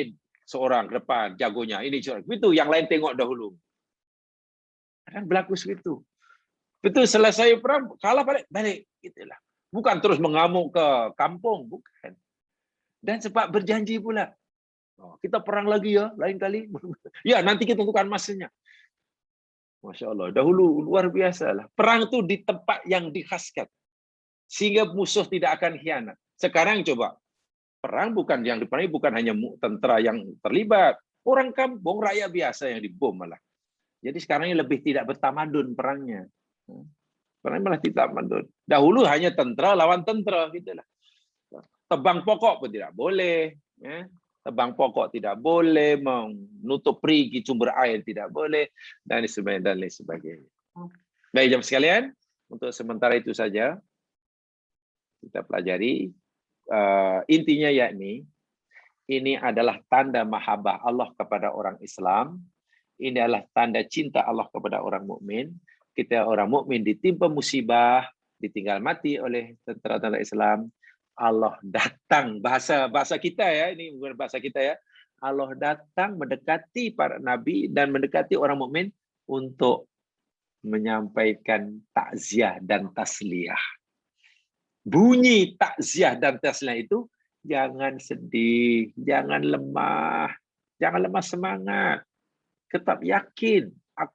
seorang ke depan jagonya, ini itu yang lain tengok dahulu. Kadang berlaku segitu. Betul, selesai perang kalah balik itulah. Bukan terus mengamuk ke kampung, bukan. Dan sebab berjanji pula. Kita perang lagi ya, lain kali. Ya, nanti kita tentukan masanya. Masya Allah, dahulu luar biasa lah. Perang itu di tempat yang dikhaskan. Sehingga musuh tidak akan khianat. Sekarang coba, perang bukan yang diperangi, bukan hanya tentara yang terlibat. Orang kampung, rakyat biasa yang dibom malah. Jadi sekarang ini lebih tidak bertamadun perangnya. Perang malah tidak bertamadun. Dahulu hanya tentara lawan tentara. Gitulah. Tebang pokok pun tidak boleh. Tebang pokok tidak boleh. Menutup perigi sumber air tidak boleh. Dan lain sebagainya. Baik, jemaah sekalian. Untuk sementara itu saja. Kita pelajari. Intinya yakni. Ini adalah tanda mahabbah Allah kepada orang Islam. Ini adalah tanda cinta Allah kepada orang mukmin. Kita orang mukmin ditimpa musibah, ditinggal mati oleh tentara-tentara Islam. Allah datang, bahasa kita ya, ini bukan bahasa kita ya. Allah datang mendekati para nabi dan mendekati orang mukmin untuk menyampaikan takziah dan tasliyah. Bunyi takziah dan tasliyah itu jangan sedih, jangan lemah semangat. Tetap yakin,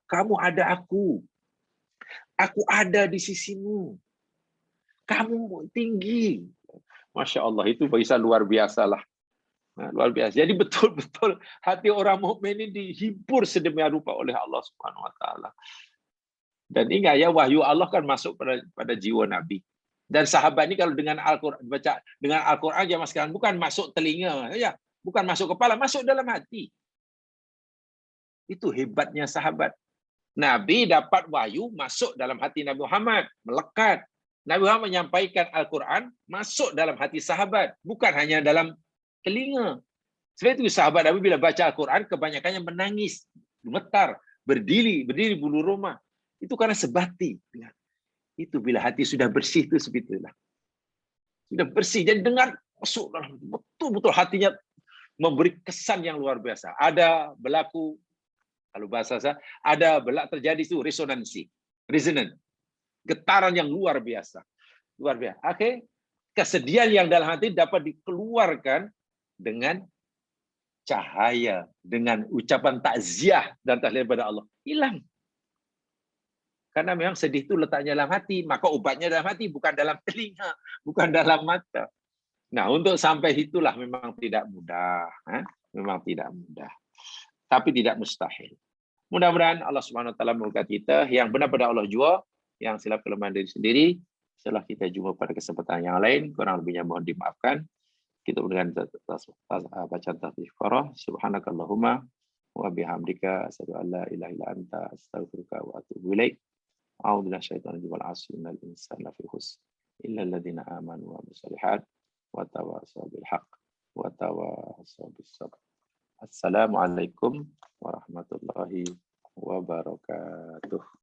kamu ada aku. Aku ada di sisimu. Kamu tinggi. Masya Allah, itu bisa luar biasa lah. Luar biasa. Jadi betul-betul hati orang mukmin ini dihibur sedemikian rupa oleh Allah Subhanahu Wa Taala. Dan ingat ya, wahyu Allah kan masuk pada jiwa Nabi. Dan sahabat ini kalau dengan Al-Quran, baca dengan Al-Quran jamaah sekalian, bukan masuk telinga, ya, bukan masuk kepala, masuk dalam hati. Itu hebatnya sahabat. Nabi dapat wahyu masuk dalam hati Nabi Muhammad, melekat. Nabi Muhammad menyampaikan Al-Quran masuk dalam hati sahabat, bukan hanya dalam telinga. Sebab itu sahabat Nabi bila baca Al-Quran kebanyakannya menangis, gemetar, berdiri bulu roma. Itu karena sebati. Itu bila hati sudah bersih itu sebetulnya. Sudah bersih, jadi dengar masuk betul-betul hatinya memberi kesan yang luar biasa. Ada berlaku, kalau bahasa saya, ada terjadi itu resonansi, resonance, getaran yang luar biasa, Oke, kesedihan yang dalam hati dapat dikeluarkan dengan cahaya, dengan ucapan takziah dan tahlil kepada Allah. Hilang, karena memang sedih itu letaknya dalam hati, maka obatnya dalam hati, bukan dalam telinga, bukan dalam mata. Nah, untuk sampai itulah memang tidak mudah, memang tidak mudah, tapi tidak mustahil. Mudah-mudahan Allah Subhanahu Wa Taala memberkati kita, yang benar pada Allah jua, yang silap kelemahan diri sendiri. Setelah kita jumpa pada kesempatan yang lain, kurang lebihnya mohon dimaafkan. Kita dengan bacaan tasbih Istighfarah, subhanakallahumma wa bihamdika asyhadu an la ilaha illa anta astaghfiruka wa atubu ilaik. A'udzu minasyaitonir rajim. Al insana lafi khusr illa alladziina aamanu wa amilus shalihaat wa tawassaw bil haqq wa tawassaw bis sabr. Assalamualaikum warahmatullahi wabarakatuh.